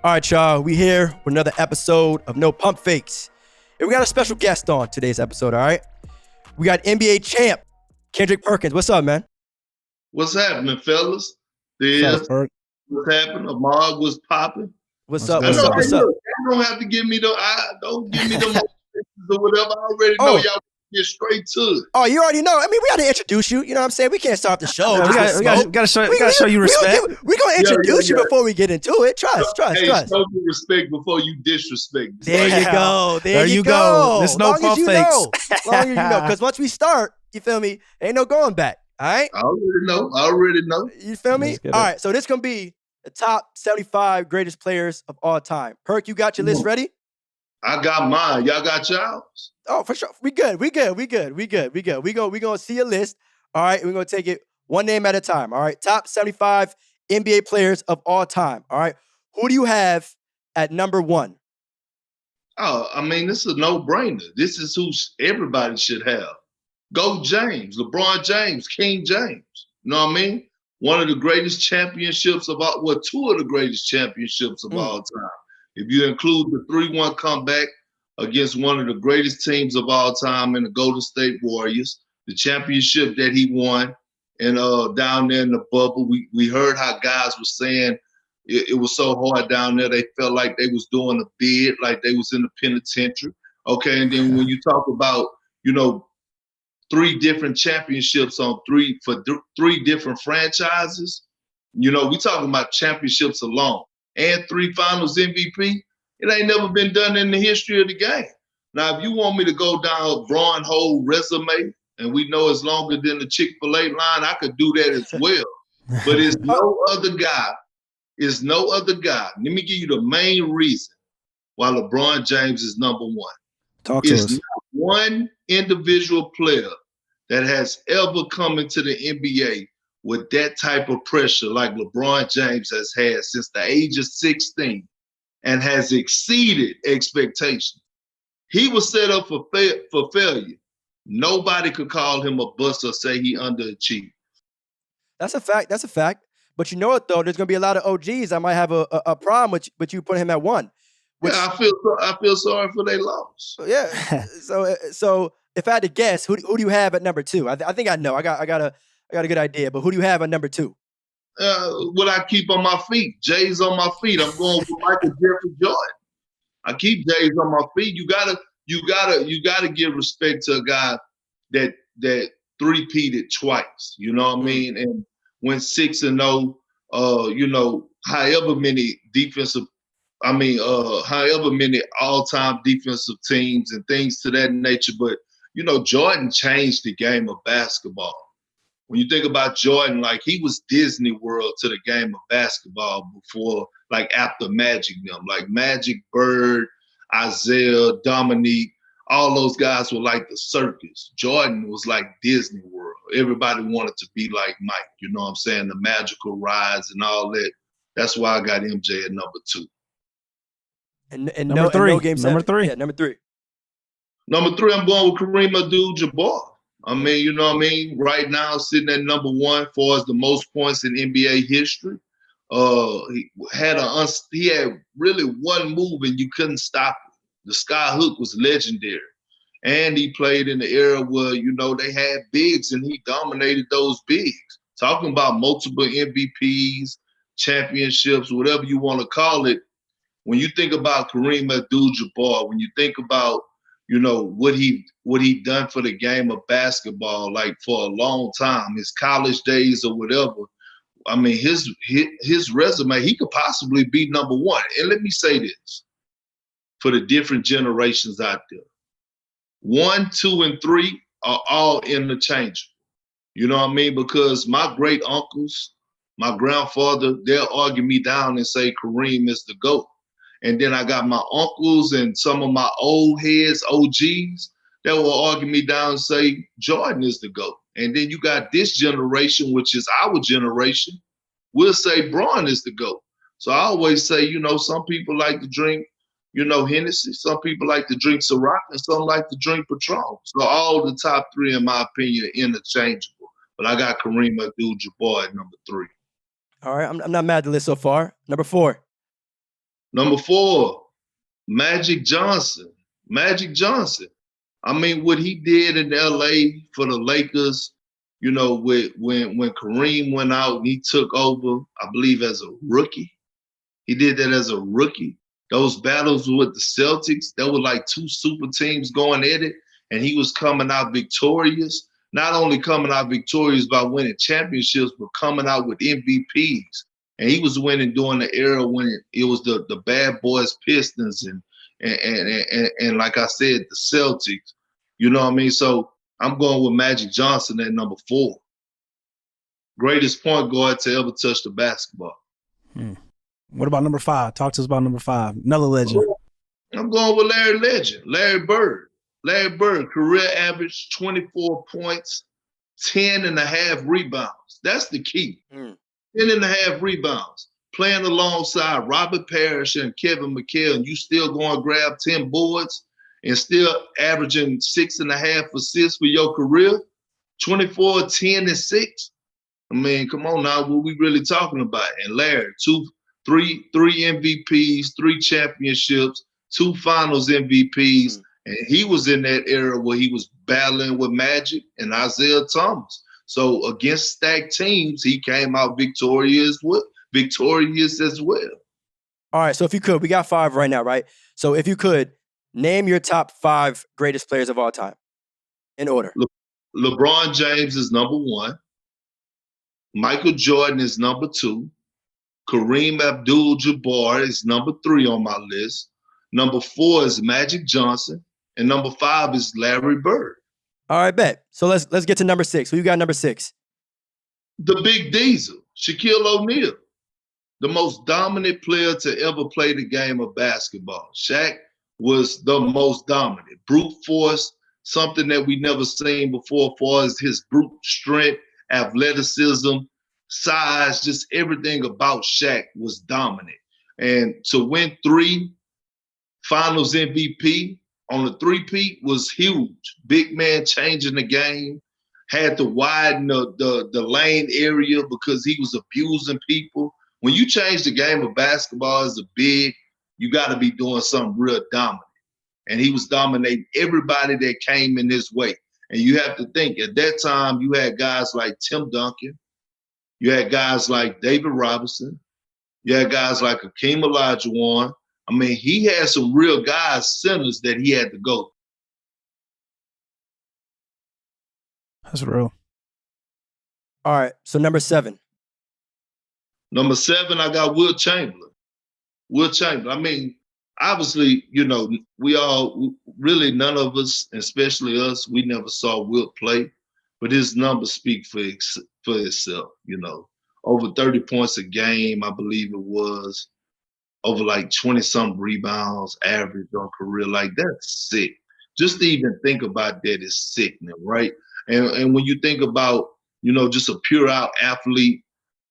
All right, y'all. We here with another episode of No Pump Fakes. And we got a special guest on today's episode, all right? We got NBA champ, Kendrick Perkins. What's up, man? What's happening, fellas? What's up, Perk? What's happening? Ahmad was popping. What's What's up? good? What's up? Hey, What's up? look, you don't have to give me don't give me the motivations or whatever. I already know y'all get straight to it. Oh, you already know. I mean, we got to introduce you. You know what I'm saying? We can't start the show. We gotta show you respect. We're going to introduce you before we get into it. Trust. Hey, show me respect before you disrespect me. There you go. There you go. There's no pump fakes. As long as you know. Because once we start, you feel me? Ain't no going back. All right? I already know. You feel me? All right. So this going to be the top 75 greatest players of all time. Perk, you got your list ready? I got mine. Y'all got y'all's? Oh, for sure. We good. We going to see a list. All right. We're going to take it one name at a time. All right. Top 75 NBA players of all time. All right. Who do you have at number one? Oh, I mean, this is a no-brainer. This is who everybody should have. Go James, LeBron James, King James. You know what I mean? One of the greatest championships two of the greatest championships of all time. If you include the 3-1 comeback against one of the greatest teams of all time in the Golden State Warriors, the championship that he won, and down there in the bubble, we heard how guys were saying it was so hard down there, they felt like they was doing a bid, like they was in the penitentiary. Okay, and then when you talk about, 3 different championships on three different franchises, we talking about championships alone. And 3 finals MVP, it ain't never been done in the history of the game. Now, if you want me to go down Braun whole resume, and we know it's longer than the Chick-fil-A line, I could do that as well. But it's no other guy. Let me give you the main reason why LeBron James is number one. Talk to us. Not one individual player that has ever come into the NBA with that type of pressure like LeBron James has had since the age of 16 and has exceeded expectations. He was set up for failure. Nobody could call him a bust or say he underachieved. That's a fact. But you know what, though? There's going to be a lot of OGs that might have a problem with you putting him at one. Yeah, I feel sorry for their loss. Yeah. So if I had to guess, who do you have at number 2? I think I know. I got a good idea. But who do you have at number 2? What I keep on my feet. Jay's on my feet. I'm going with Michael Jeffrey Jordan. I keep Jay's on my feet. You gotta give respect to a guy that three-peated twice. You know what I mean? And went 6-0. However many all-time defensive teams and things to that nature. But Jordan changed the game of basketball. When you think about Jordan, like he was Disney World to the game of basketball before, like after Magic them. Like Magic, Bird, Isaiah, Dominique, all those guys were like the circus. Jordan was like Disney World. Everybody wanted to be like Mike, you know what I'm saying? The magical rides and all that. That's why I got MJ at number 2. And number 3. No game 7. Number 3. Yeah, number 3. Number 3, I'm going with Kareem Abdul-Jabbar. I mean, you know what I mean? Right now, sitting at number 1 for as the most points in NBA history. He had really one move and you couldn't stop it. The sky hook was legendary. And he played in the era where, they had bigs and he dominated those bigs. Talking about multiple MVPs, championships, whatever you want to call it. When you think about Kareem Abdul-Jabbar, when you think about, what he done for the game of basketball, like for a long time, his college days or whatever. I mean, his resume, he could possibly be number 1. And let me say this for the different generations out there. 1, 2, and 3 are all interchangeable. You know what I mean? Because my great uncles, my grandfather, they'll argue me down and say Kareem is the GOAT. And then I got my uncles and some of my old heads, OGs, that will argue me down and say Jordan is the GOAT. And then you got this generation, which is our generation, we'll say Braun is the GOAT. So I always say, some people like to drink, Hennessy, some people like to drink Ciroc, and some like to drink Patron. So all the top 3, in my opinion, are interchangeable. But I got Kareem Abdul-Jabbar at number 3. All right, I'm not mad at the list so far. Number 4. Number 4, Magic Johnson. Magic Johnson. I mean, what he did in LA for the Lakers, you know, when Kareem went out and he took over, I believe as a rookie. He did that as a rookie. Those battles with the Celtics, there were like 2 super teams going at it, and he was coming out victorious. Not only coming out victorious by winning championships, but coming out with MVPs. And he was winning during the era when it was the Bad Boys Pistons and like I said, the Celtics. You know what I mean? So I'm going with Magic Johnson at number 4. Greatest point guard to ever touch the basketball. What about number 5? Talk to us about number 5. Another legend. I'm going with Larry Legend, Larry Bird. Larry Bird, career average 24 points, 10 and a half rebounds. That's the key. 10 and a half rebounds. Playing alongside Robert Parrish and Kevin McHale, and you still going to grab 10 boards and still averaging 6.5 assists for your career, 24, 10, and 6. I mean, come on now, what we really talking about? And Larry, three MVPs, 3 championships, 2 finals MVPs. And he was in that era where he was battling with Magic and Isaiah Thomas. So against stacked teams, he came out victorious as well. All right, so if you could, we got 5 right now, right? So if you could, name your top 5 greatest players of all time in order. LeBron James is number 1. Michael Jordan is number 2. Kareem Abdul-Jabbar is number 3 on my list. Number 4 is Magic Johnson. And number 5 is Larry Bird. All right, bet. So let's get to number 6. Who you got number 6? The Big Diesel, Shaquille O'Neal. The most dominant player to ever play the game of basketball. Shaq was the most dominant. Brute force, something that we never seen before as far as his brute strength, athleticism, size, just everything about Shaq was dominant. And to win 3 finals MVP on the 3-peat was huge. Big man changing the game, had to widen the lane area because he was abusing people. When you change the game of basketball as a big, you got to be doing something real dominant. And he was dominating everybody that came in his way. And you have to think, at that time, you had guys like Tim Duncan. You had guys like David Robinson. You had guys like Hakeem Olajuwon. I mean, he had some real guys, centers that he had to go. That's real. All right, so number 7. Number 7, I got Wilt Chamberlain. Wilt Chamberlain. I mean, obviously, you know, none of us, especially us, we never saw Wilt play, but his numbers speak for itself, you know. Over 30 points a game, I believe it was. Over like 20-something rebounds average on career. Like, that's sick. Just to even think about that is sickening, right? And when you think about, you know, just a pure out athlete,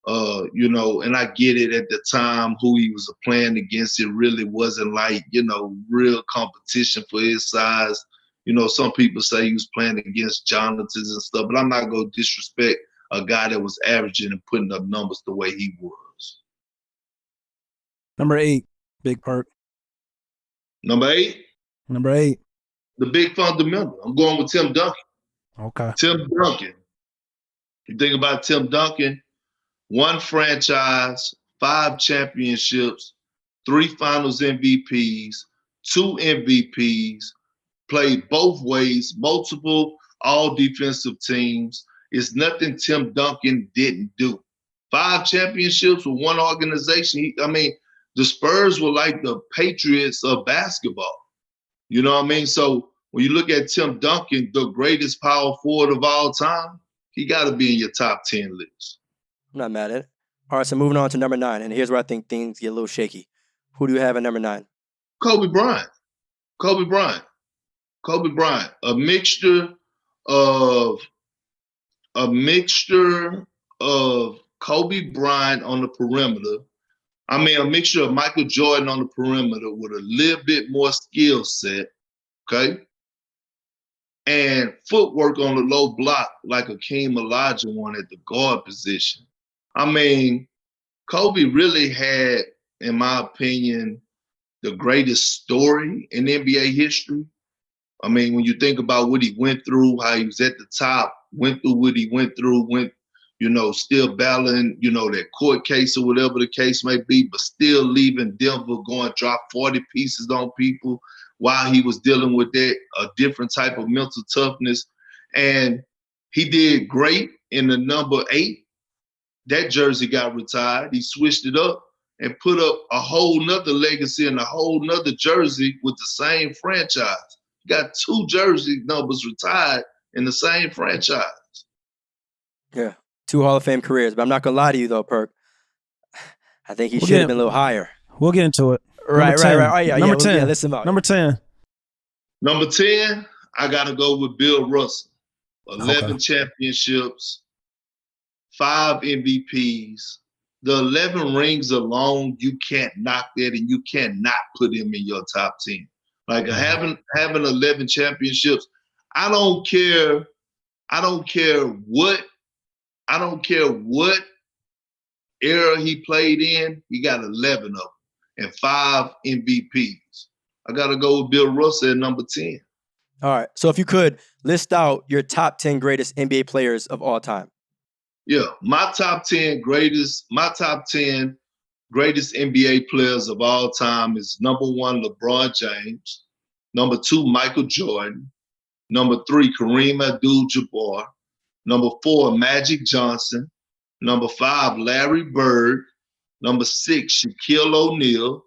you know, and I get it at the time who he was playing against, it really wasn't like, you know, real competition for his size. You know, some people say he was playing against Jonathans and stuff, but I'm not going to disrespect a guy that was averaging and putting up numbers the way he was. Number 8, Big Perk. Number 8? Number 8. The big fundamental. I'm going with Tim Duncan. Okay. Tim Duncan. You think about Tim Duncan, 1 franchise, 5 championships, 3 finals MVPs, 2 MVPs, played both ways, multiple all-defensive teams. It's nothing Tim Duncan didn't do. 5 championships with 1 organization. The Spurs were like the Patriots of basketball. You know what I mean? So when you look at Tim Duncan, the greatest power forward of all time, he got to be in your top 10 list. I'm not mad at it. All right, so moving on to number 9, and here's where I think things get a little shaky. Who do you have at number 9? Kobe Bryant. Kobe Bryant. Kobe Bryant. A mixture of Kobe Bryant on the perimeter. A mixture of Michael Jordan on the perimeter with a little bit more skill set, okay? And footwork on the low block like Hakeem Olajuwon at the guard position. Kobe really had, in my opinion, the greatest story in NBA history. I mean, when you think about what he went through, how he was at the top, went through what he went through, still battling, that court case or whatever the case may be, but still leaving Denver, going drop 40 pieces on people while he was dealing with that, a different type of mental toughness. And he did great in the number 8. That jersey got retired. He switched it up and put up a whole nother legacy and a whole nother jersey with the same franchise. Got 2 jersey numbers retired in the same franchise. Yeah, 2 Hall of Fame careers. But I'm not going to lie to you, though, Perk. I think he should have been a little higher. We'll get into it. Right. Oh, yeah, Number 10. Yeah, listen out. Number 10. Number 10, I got to go with Bill Russell. 11 championships, 5 MVPs. The 11 rings alone, you can't knock that, and you cannot put him in your top 10. Like having 11 championships, I don't care what era he played in, he got 11 of them and 5 MVPs. I got to go with Bill Russell at number 10. All right. So if you could list out your top 10 greatest NBA players of all time. Yeah, my top 10 greatest NBA players of all time is number 1, LeBron James, number 2, Michael Jordan, number 3, Kareem Abdul-Jabbar, number 4, Magic Johnson, number 5, Larry Bird, number 6, Shaquille O'Neal,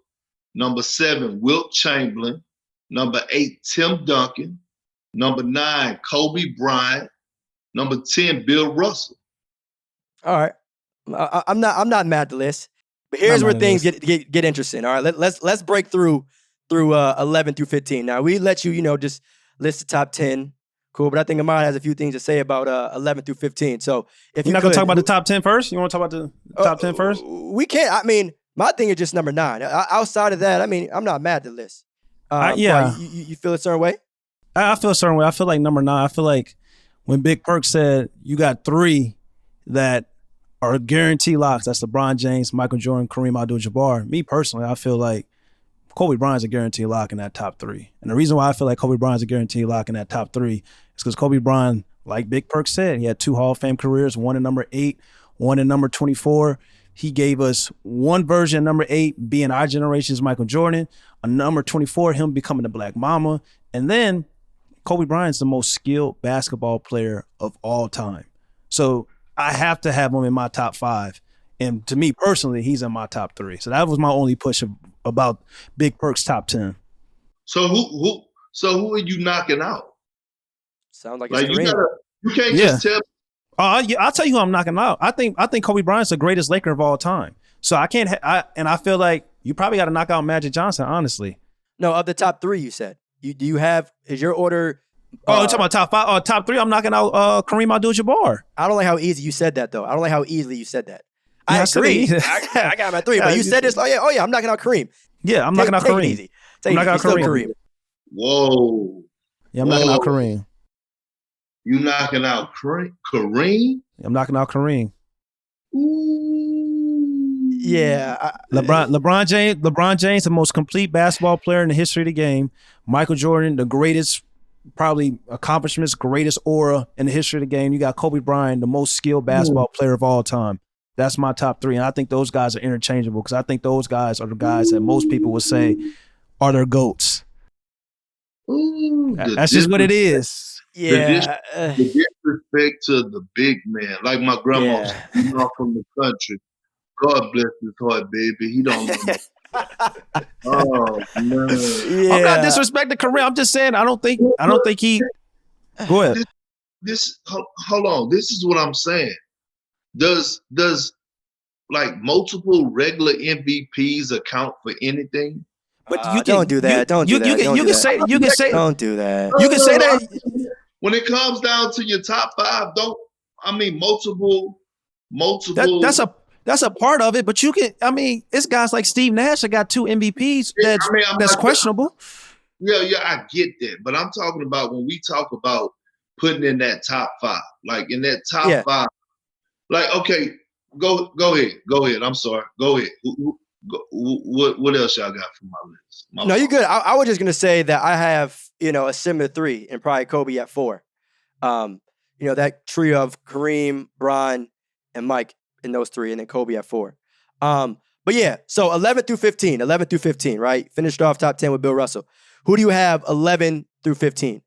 number 7, Wilt Chamberlain, number 8, Tim Duncan, number 9, Kobe Bryant, number 10, Bill Russell. All right. I'm not mad at the list. But here's where things get interesting. All right, let's break through 11 through 15. Now we let you just list the top 10. Cool, but I think Ahmad has a few things to say about 11 through 15. So if you're not gonna talk about the top 10 first, you want to talk about the top 10 first? We can't. I mean, my thing is just number 9. Outside of that, I mean, I'm not mad at the list. Yeah, you feel a certain way? I feel a certain way. I feel like number 9. I feel like when Big Perk said you got 3 that are guaranteed locks. That's LeBron James, Michael Jordan, Kareem Abdul-Jabbar. Me personally, I feel like Kobe Bryant's a guaranteed lock in that top 3. And the reason why I feel like Kobe Bryant's a guaranteed lock in that top 3 is because Kobe Bryant, like Big Perk said, he had 2 Hall of Fame careers, one in number 8, one in number 24. He gave us one version of number 8 being our generation's Michael Jordan, a number 24, him becoming the Black Mamba. And then Kobe Bryant's the most skilled basketball player of all time. So I have to have him in my top 5. And to me personally, he's in my top 3. So that was my only push about Big Perk's top 10. So who are you knocking out? Sounds like it's Kareem. You can't just tell. I'll tell you who I'm knocking out. I think Kobe Bryant's the greatest Laker of all time. So I can't. I feel like you probably got to knock out Magic Johnson. Honestly. No, of the top 3, you said. Is your order? You're talking about top 5, top 3. I'm knocking out Kareem Abdul-Jabbar. I don't like how easy you said that, though. I don't like how easily you said that. I agree. I got him at 3, but you said this. Oh yeah, I'm knocking out Kareem. Yeah, I'm knocking out Kareem. Easy. I'm knocking out Kareem. Whoa. Yeah, I'm knocking out Kareem. You knocking out Kareem? I'm knocking out Kareem. Ooh. Yeah. LeBron James, the most complete basketball player in the history of the game. Michael Jordan, the greatest probably accomplishments, greatest aura in the history of the game. You got Kobe Bryant, the most skilled basketball player of all time. That's my top 3. And I think those guys are interchangeable because I think those guys are the guys that most people would say are their GOATs. Ooh, that's just what it is. Yeah. The disrespect to the big man. Like my grandma from the country. God bless his heart, baby. He don't know. Oh, man. Yeah. I'm not disrespecting Kareem. I'm just saying I don't think he. Go ahead. Hold on. This is what I'm saying. Does like multiple regular MVPs account for anything? But don't do that. You can say. Don't do that. You can say that. When it comes down to your top 5, multiple. That's a part of it, but you can. I mean, it's guys like Steve Nash that got 2 MVPs. That's questionable. Yeah, I get that, but I'm talking about when we talk about putting in that top 5, like in that top 5. Like, okay, go ahead. I'm sorry. Go ahead. What else y'all got for my list? No, you're good. I was just gonna say that I have a similar 3 and probably Kobe at 4. That trio of Kareem, Bron, and Mike in those 3, and then Kobe at 4. But yeah, so 11 through 15, right? Finished off top 10 with Bill Russell. Who do you have 11 through 15?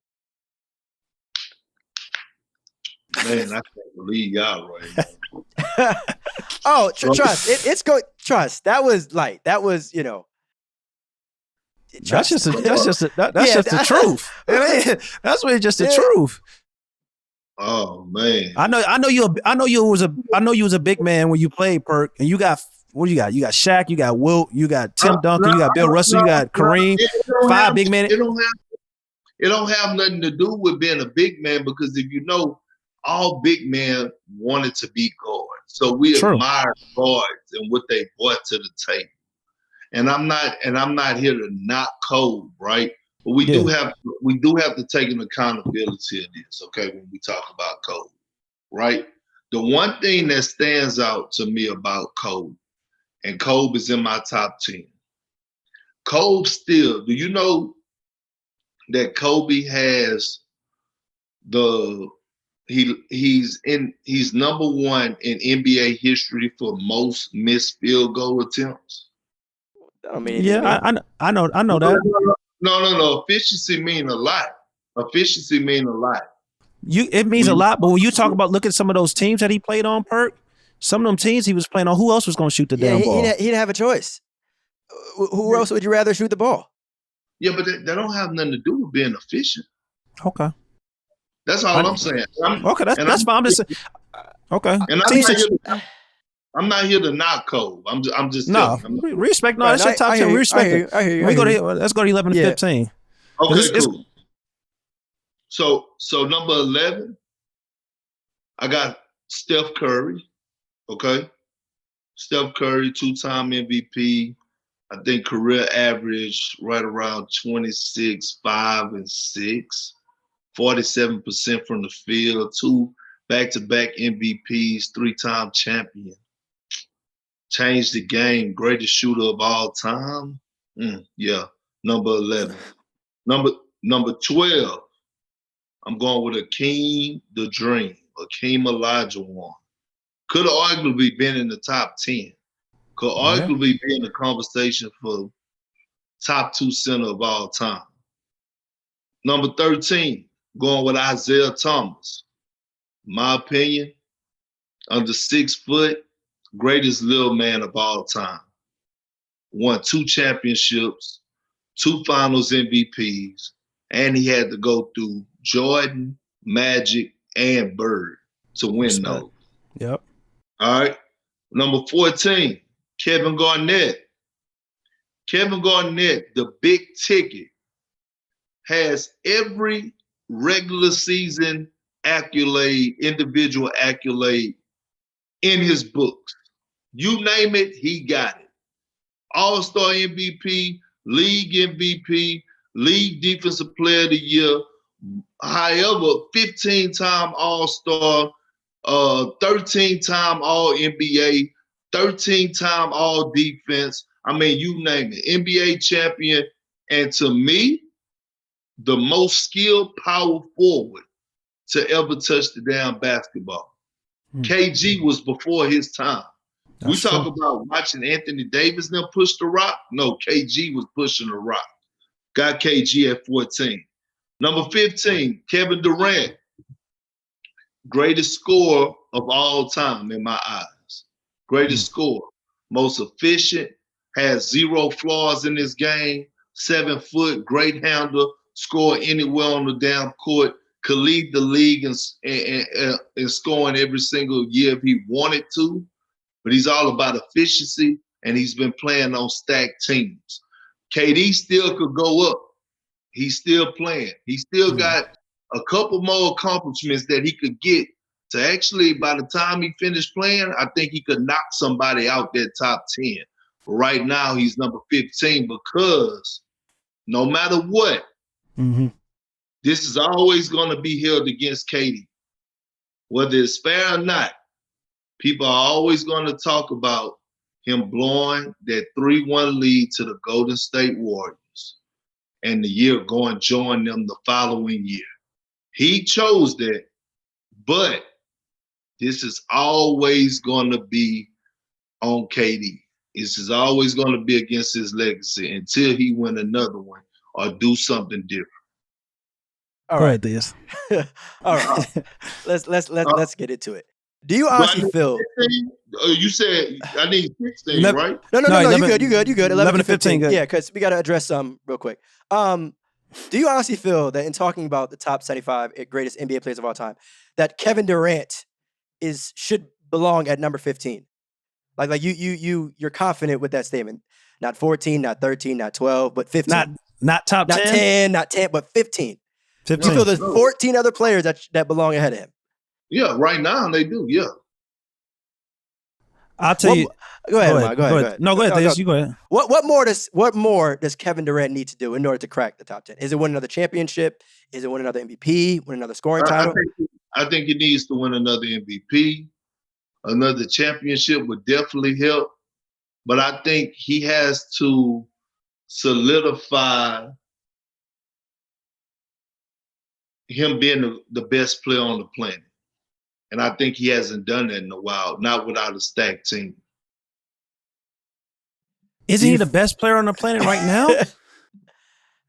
Man, I can't believe y'all right now. Oh, trust. It's go. Trust. That was light. That was, That's trust. just the truth. That's really just the truth. Oh man. I know you was a big man when you played, Perk, and you got what you got? You got Shaq, you got Wilt, you got Tim Duncan, you got Bill Russell, you got Kareem. 5 big men. It don't have nothing to do with being a big man, because if you know, all big men wanted to be guards. So we admire guards and what they brought to the table. And I'm not here to knock Kobe, right? But we do have to take an accountability of this, okay, when we talk about Kobe, right? The one thing that stands out to me about Kobe, and Kobe is in my top 10. Kobe still, do you know that Kobe has he's number 1 in NBA history for most missed field goal attempts? I mean, I know that. No. Efficiency mean a lot. It means a lot, but when you talk about, look at some of those teams that he played on, Perk, some of them teams he was playing on, who else was going to shoot the damn ball? He didn't have a choice. Who else would you rather shoot the ball? Yeah, but that don't have nothing to do with being efficient. Okay. That's all I'm saying. That's fine. I'm just saying. Okay. And I'm not here to knock Kobe. I'm just respect. No, that's your top 10. We respect it. I hear you. Let's go to 11 to 15. Okay, cool. So number 11, I got Steph Curry. Okay, Steph Curry, 2-time MVP. I think career average right around 26, 5, and 6. 47% from the field. 2 back-to-back MVPs. 3-time champion. Changed the game. Greatest shooter of all time. Yeah, number 11. Number 12. I'm going with Akeem the Dream. Akeem Olajuwon. Could have arguably been in the top 10. Could arguably be in the conversation for top 2 center of all time. Number 13, going with Isaiah Thomas. My opinion, under 6 foot, greatest little man of all time. Won 2 championships, 2 finals MVPs, and he had to go through Jordan, Magic, and Bird to win those. Yep. All right. Number 14, Kevin Garnett. Kevin Garnett, the big ticket, has every regular season accolade, individual accolade in his books. You name it, he got it. All-Star MVP, League MVP, League Defensive Player of the Year. However, 15-time All-Star, 13-time All-NBA, 13-time All-Defense. I mean, you name it. NBA champion. And to me, the most skilled power forward to ever touch the damn basketball. KG was before his time. We talk about watching Anthony Davis now push the rock. No, KG was pushing the rock. Got KG at 14. Number 15, Kevin Durant. Greatest scorer of all time in my eyes. Greatest scorer. Most efficient. Has 0 flaws in his game. 7 foot, great handler. Score anywhere on the damn court. Could lead the league in scoring every single year if he wanted to. But he's all about efficiency, and he's been playing on stacked teams. KD still could go up. He's still playing. He still got a couple more accomplishments that he could get to actually, by the time he finished playing, I think he could knock somebody out that top 10. But right now, he's number 15 because no matter what, this is always going to be held against KD. Whether it's fair or not, people are always going to talk about him blowing that 3-1 lead to the Golden State Warriors and the year going join them the following year. He chose that, but this is always going to be on KD. This is always going to be against his legacy until he win another one or do something different. All right, Theus. All right, let's get into it. Do you honestly feel? You said I need 16, right? No. 11, you good. 11 to 15. Good. Yeah, because we got to address some real quick. Do you honestly feel that in talking about the top 75 greatest NBA players of all time, that Kevin Durant should belong at number 15? Like you're confident with that statement? Not 14, not 13, not 12, but 15. Not top 10? Not 10, not 10, but 15. 15. You feel there's 14 other players that belong ahead of him? Yeah, right now they do. Yeah. I'll tell you. Go ahead. No, go ahead, Theus. You go ahead. What more does Kevin Durant need to do in order to crack the top 10? Is it win another championship? Is it win another MVP? Win another scoring title? I think he needs to win another MVP. Another championship would definitely help. But I think he has to solidify him being the best player on the planet. And I think he hasn't done that in a while, not without a stacked team. Isn't he the best player on the planet right now?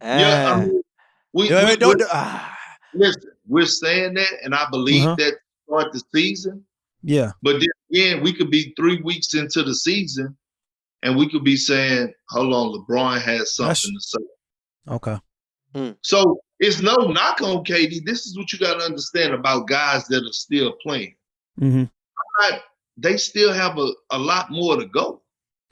Yeah, I mean, listen, we're saying that, and I believe that to start the season. Yeah. But then again, we could be 3 weeks into the season, and we could be saying, hold on, LeBron has something to say. Okay. So it's no knock on KD. This is what you got to understand about guys that are still playing. Mm-hmm. They still have a lot more to go.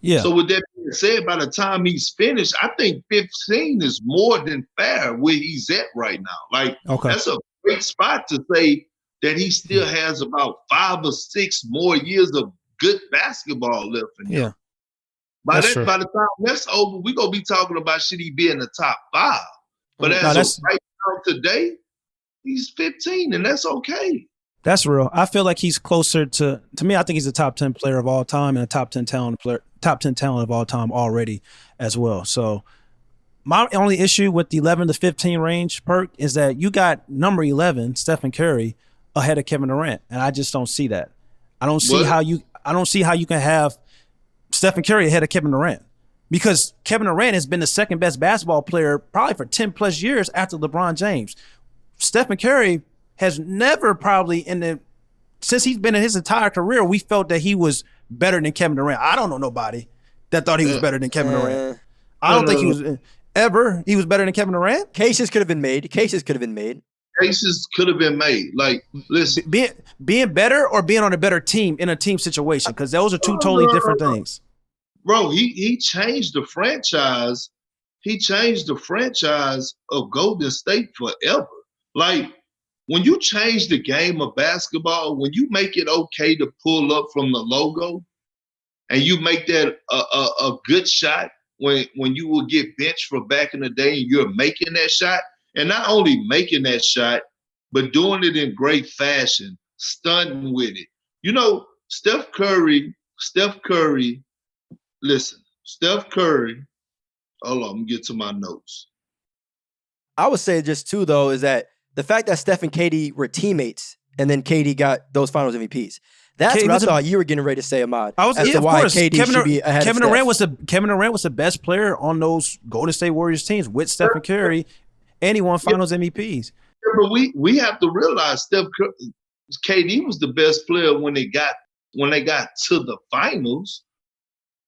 Yeah. So with that being said, by the time he's finished, I think 15 is more than fair where he's at right now. Like, that's a great spot to say that he still has about 5 or 6 more years of good basketball left in him. Yeah. By the time that's over, we're going to be talking about should he be in the top 5. But as of right now today, he's 15, and that's okay. That's real. I feel like he's closer to me, I think he's a top 10 player of all time and a top 10 talent of all time already as well. So my only issue with the 11 to 15 range, Perk, is that you got number 11, Stephen Curry, ahead of Kevin Durant, and I just don't see that. I don't see how you can have Stephen Curry ahead of Kevin Durant. Because Kevin Durant has been the second best basketball player probably for 10 plus years after LeBron James. Stephen Curry has never probably since he's been in his entire career, we felt that he was better than Kevin Durant. I don't know nobody that thought he was better than Kevin Durant. I don't think he was better than Kevin Durant. Cases could have been made. Cases could have been made. Like, listen. Being better or being on a better team in a team situation, because those are two totally different things. Bro, he changed the franchise. He changed the franchise of Golden State forever. Like, when you change the game of basketball, when you make it okay to pull up from the logo, and you make that a good shot when you will get benched for back in the day and you're making that shot, and not only making that shot, but doing it in great fashion, stunting with it. You know, Steph Curry, hold on, let me get to my notes. I would say just too, though, is that the fact that Steph and KD were teammates and then KD got those finals MVPs. That's what I thought you were getting ready to say, Ahmad. As to why KD should be ahead of Steph. Kevin Durant was the best player on those Golden State Warriors teams with Stephen Curry, and he won finals MVPs. Yeah, but we have to realize KD was the best player when they got to the finals.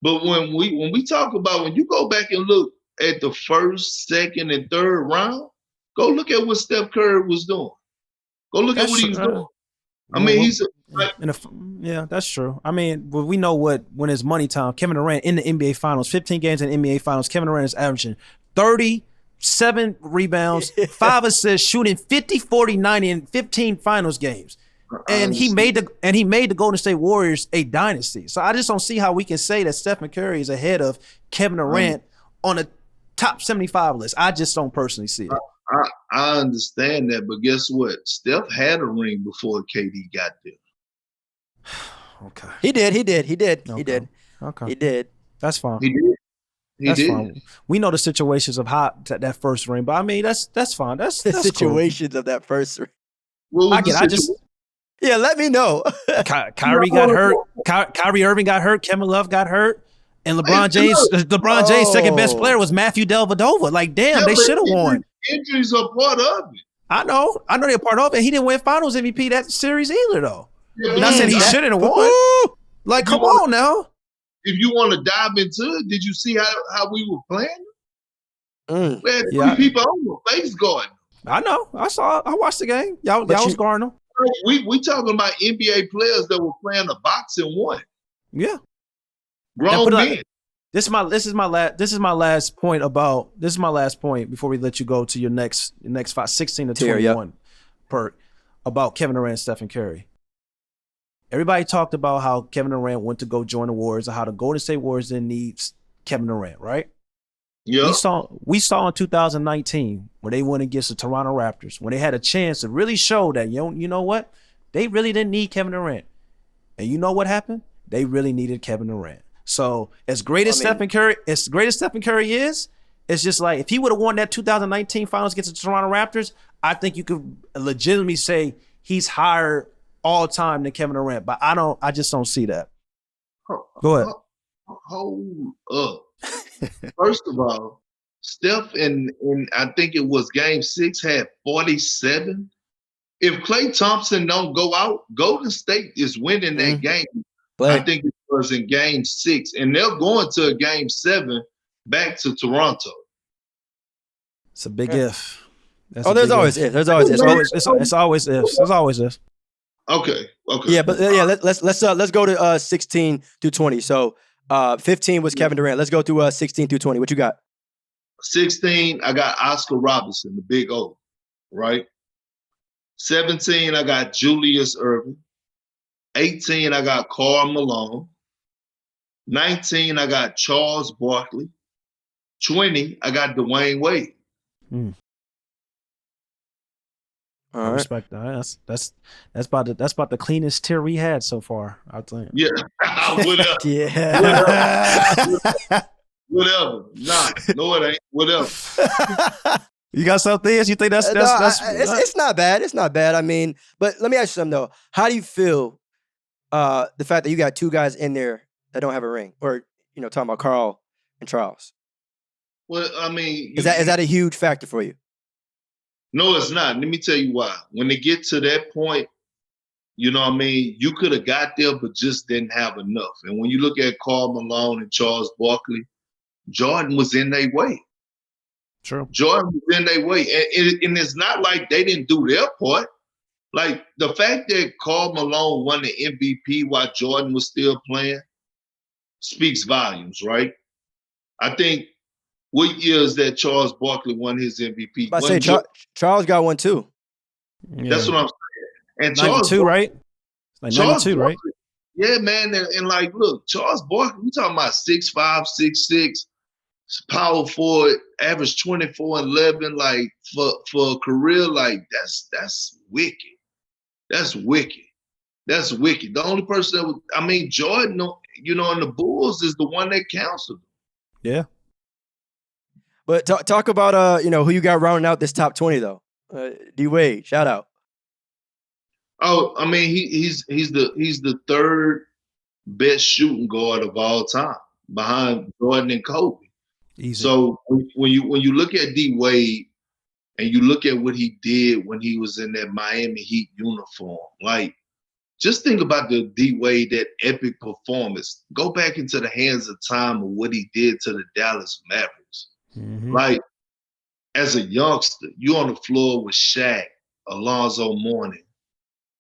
But when we talk about, when you go back and look at the first, second, and third round, go look at what Steph Curry was doing. Go look at what he was doing. I mean, that's true. I mean, we know when it's money time, Kevin Durant in the NBA Finals, 15 games in the NBA Finals, Kevin Durant is averaging 37 rebounds, 5 assists, shooting 50, 40, 90 in 15 finals games. And he made the Golden State Warriors a dynasty. So I just don't see how we can say that Stephen Curry is ahead of Kevin Durant on a top 75 list. I just don't personally see it. I understand that, but guess what? Steph had a ring before KD got there. Okay. He did. Okay. Okay. He did. That's fine. He did. That's fine. We know the situations of how that first ring, but I mean that's fine. That's situations of that first ring. What was I get. the I just situation? Yeah, let me know. Kyrie got hurt. Kyrie Irving got hurt. Kevin Love got hurt. And LeBron James' second best player was Matthew Dellavedova. Like, damn, they should have won. Injuries are part of it. I know they're part of it. He didn't win Finals MVP that series either, though. Yeah, Not saying he shouldn't have won. Like, come on now. If you want to dive into it, did you see how we were playing? We had three people on the face guard. I know. I watched the game. Y'all was guarding them. We talking about NBA players that were playing a boxing one. Yeah. Grown men. This is my last point before we let you go to your next 16 to 21 Perk about Kevin Durant, Stephen Curry. Everybody talked about how Kevin Durant went to go join the Warriors and how the Golden State Warriors didn't need Kevin Durant, right? Yeah. We saw in 2019 when they went against the Toronto Raptors, when they had a chance to really show that, you know what? They really didn't need Kevin Durant. And you know what happened? They really needed Kevin Durant. So as great as Stephen Curry is, it's just like if he would have won that 2019 Finals against the Toronto Raptors, I think you could legitimately say he's higher all time than Kevin Durant. But I just don't see that. Go ahead. Hold up. First of all, Steph in I think it was game 6 had 47. If Klay Thompson don't go out, Golden State is winning that game. I think it was in game 6, and they're going to a game 7 back to Toronto. It's a big if. There's always ifs. There's always ifs. It's always ifs. There's always ifs. Okay. Yeah, but let's go to 16 through 20. So 15 was Kevin Durant. Let's go through 16 through 20. What you got? 16, I got Oscar Robertson, the big O, right? 17, I got Julius Erving. 18, I got Karl Malone. 19, I got Charles Barkley. 20, I got Dwayne Wade. I respect that. That's about the cleanest tier we had so far, I think. Yeah. Whatever. Yeah. Whatever. Nah, no, it ain't. Whatever. You got something else? You think that's it's not bad. It's not bad. I mean, but let me ask you something though. How do you feel the fact that you got two guys in there that don't have a ring? Or, talking about Carl and Charles. Well, I mean, is that a huge factor for you? No, it's not. Let me tell you why. When they get to that point, you know what I mean, you could have got there, but just didn't have enough. And when you look at Karl Malone and Charles Barkley, Jordan was in their way. True. Jordan was in their way. And it's not like they didn't do their part. Like, the fact that Karl Malone won the MVP while Jordan was still playing speaks volumes, right? I think, what year is that Charles Barkley won his MVP? I say Charles got one too. Yeah. That's what I'm saying. And 92, right? Like 92, right? Yeah, man. And like, look, Charles Barkley, we talking about 6'5", 6'6", power forward, average 24 and 11. Like for a career, like that's wicked. That's wicked. That's wicked. The only person that Jordan, in the Bulls is the one that counseled him. Yeah. But talk about who you got rounding out this top 20 though. D-Wade, shout out. Oh, I mean, he's the third best shooting guard of all time, behind Jordan and Kobe. Easy. So when you look at D-Wade and you look at what he did when he was in that Miami Heat uniform, like, just think about the D-Wade, that epic performance. Go back into the hands of time of what he did to the Dallas Mavericks. Mm-hmm. Like, as a youngster, you on the floor with Shaq, Alonzo Mourning.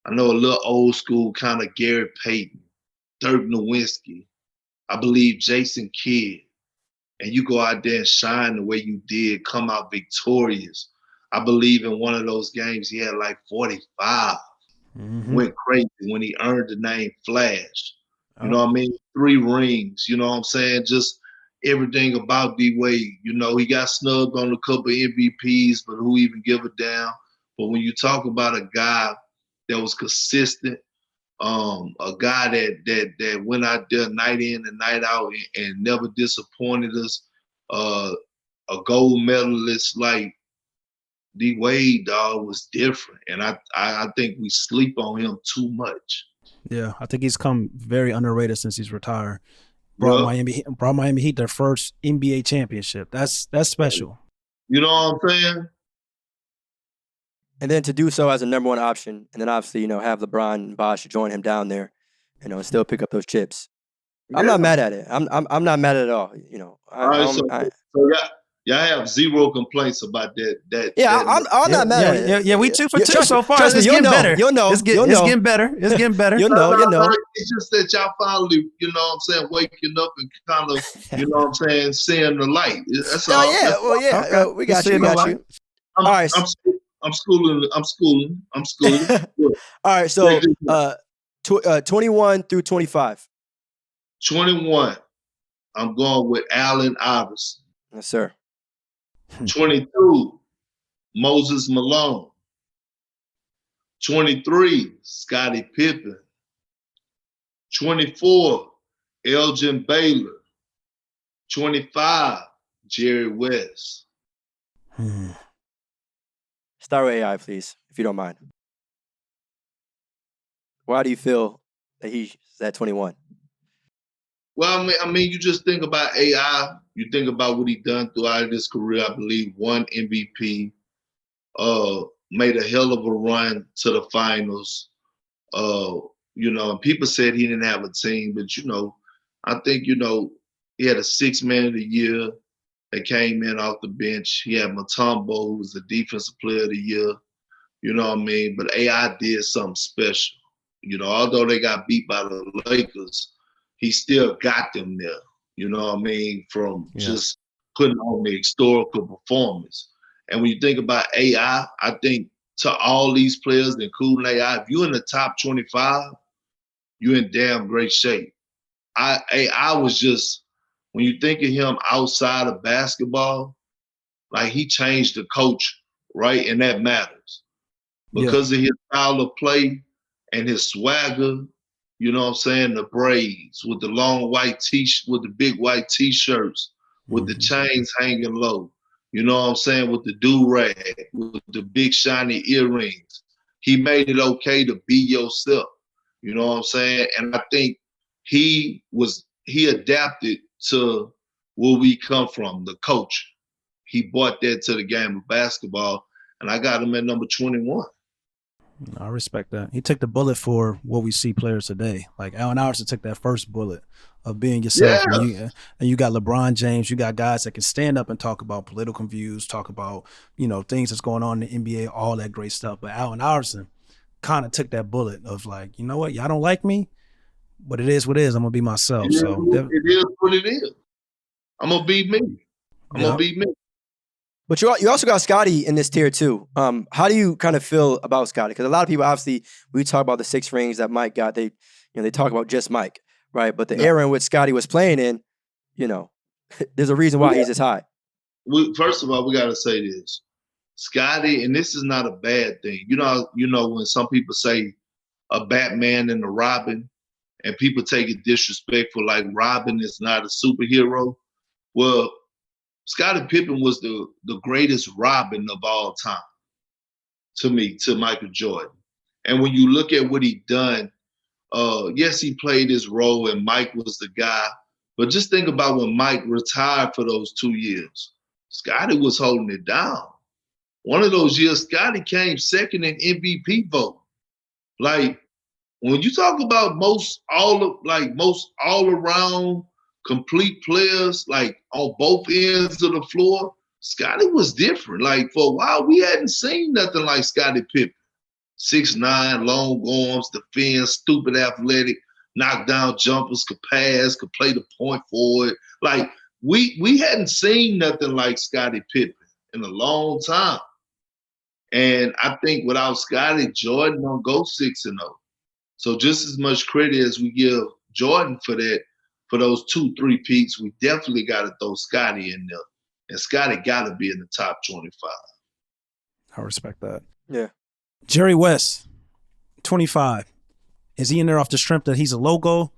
I know a little old school kind of Gary Payton, Dirk Nowitzki, I believe Jason Kidd. And you go out there and shine the way you did, come out victorious. I believe in one of those games he had like 45. Mm-hmm. Went crazy when he earned the name Flash. You know what I mean? 3 rings, you know what I'm saying? Just everything about D-Wade. He got snubbed on a couple of MVPs, but who even give a damn? But when you talk about a guy that was consistent, a guy that went out there night in and night out and never disappointed us. A gold medalist like D-Wade, dog, was different. And I think we sleep on him too much. Yeah, I think he's come very underrated since he's retired. Brought Yep. Miami Heat their first NBA championship. That's special. You know what I'm saying? And then to do so as a number one option, and then obviously, have LeBron and Bosh join him down there, and still pick up those chips. I'm not mad at it. I'm not mad at it at all. All right, so y'all have zero complaints about that. Yeah, I'm not mad at it. Yeah, we 2 for 2 so far. Trust me, It's getting better. You'll know. It's getting better. It's getting better. You'll know. It's just that y'all finally, you know what I'm saying, waking up and kind of, you know what I'm saying, seeing the light. That's all. Yeah. Well, yeah. Okay. We got you. All right. I'm schooling. All right. So 21 through 25. 21. I'm going with Allen Iverson. Yes, sir. 22, Moses Malone. 23, Scottie Pippen. 24, Elgin Baylor. 25, Jerry West. Start with AI, please, if you don't mind. Why do you feel that he's at 21? Well, I mean, you just think about AI. You think about what he done throughout his career. I believe won MVP, made a hell of a run to the finals. And people said he didn't have a team, but I think he had a 6-man of the year that came in off the bench. He had Mutombo, who was the defensive player of the year. You know what I mean? But AI did something special. Although they got beat by the Lakers, he still got them there, you know what I mean, from just putting on the historical performance. And when you think about AI, I think to all these players, including AI, if you're in the top 25, you're in damn great shape. AI was just, when you think of him outside of basketball, like he changed the culture, right? And that matters. Because of his style of play and his swagger, you know what I'm saying? The braids with the long white with the big white t-shirts, with the chains hanging low. You know what I'm saying? With the do-rag, with the big shiny earrings. He made it okay to be yourself. You know what I'm saying? And I think he adapted to where we come from, the culture. He brought that to the game of basketball, and I got him at number 21. I respect that. He took the bullet for what we see players today. Like Allen Iverson took that first bullet of being yourself. Yeah. And you got LeBron James. You got guys that can stand up and talk about political views, talk about, things that's going on in the NBA, all that great stuff. But Allen Iverson kind of took that bullet of like, you know what? Y'all don't like me, but it is what it is. I'm going to be myself. It is what it is. I'm going to be me. I'm going to be me. But you also got Scottie in this tier too. How do you kind of feel about Scottie? Because a lot of people, obviously, we talk about the 6 rings that Mike got. They talk about just Mike, right? But the era in which Scottie was playing in, there's a reason why he's this high. First of all, we got to say this. Scottie, and this is not a bad thing. You know when some people say a Batman and a Robin, and people take it disrespectful, like Robin is not a superhero. Well, Scottie Pippen was the greatest Robin of all time, to me, to Michael Jordan. And when you look at what he done, yes, he played his role and Mike was the guy, but just think about when Mike retired for those 2 years. Scottie was holding it down. One of those years, Scottie came second in MVP vote. Like, when you talk about most all around complete players, like on both ends of the floor, Scottie was different. Like for a while, we hadn't seen nothing like Scottie Pippen. 6'9", long arms, defense, stupid athletic, knockdown jumpers, could pass, could play the point forward. Like we hadn't seen nothing like Scottie Pippen in a long time. And I think without Scottie, Jordan don't go 6-0. So just as much credit as we give Jordan for that, for those 2 3-peats, we definitely got to throw Scottie in there. And Scottie got to be in the top 25. I respect that. Yeah. Jerry West, 25. Is he in there off the strength that he's a logo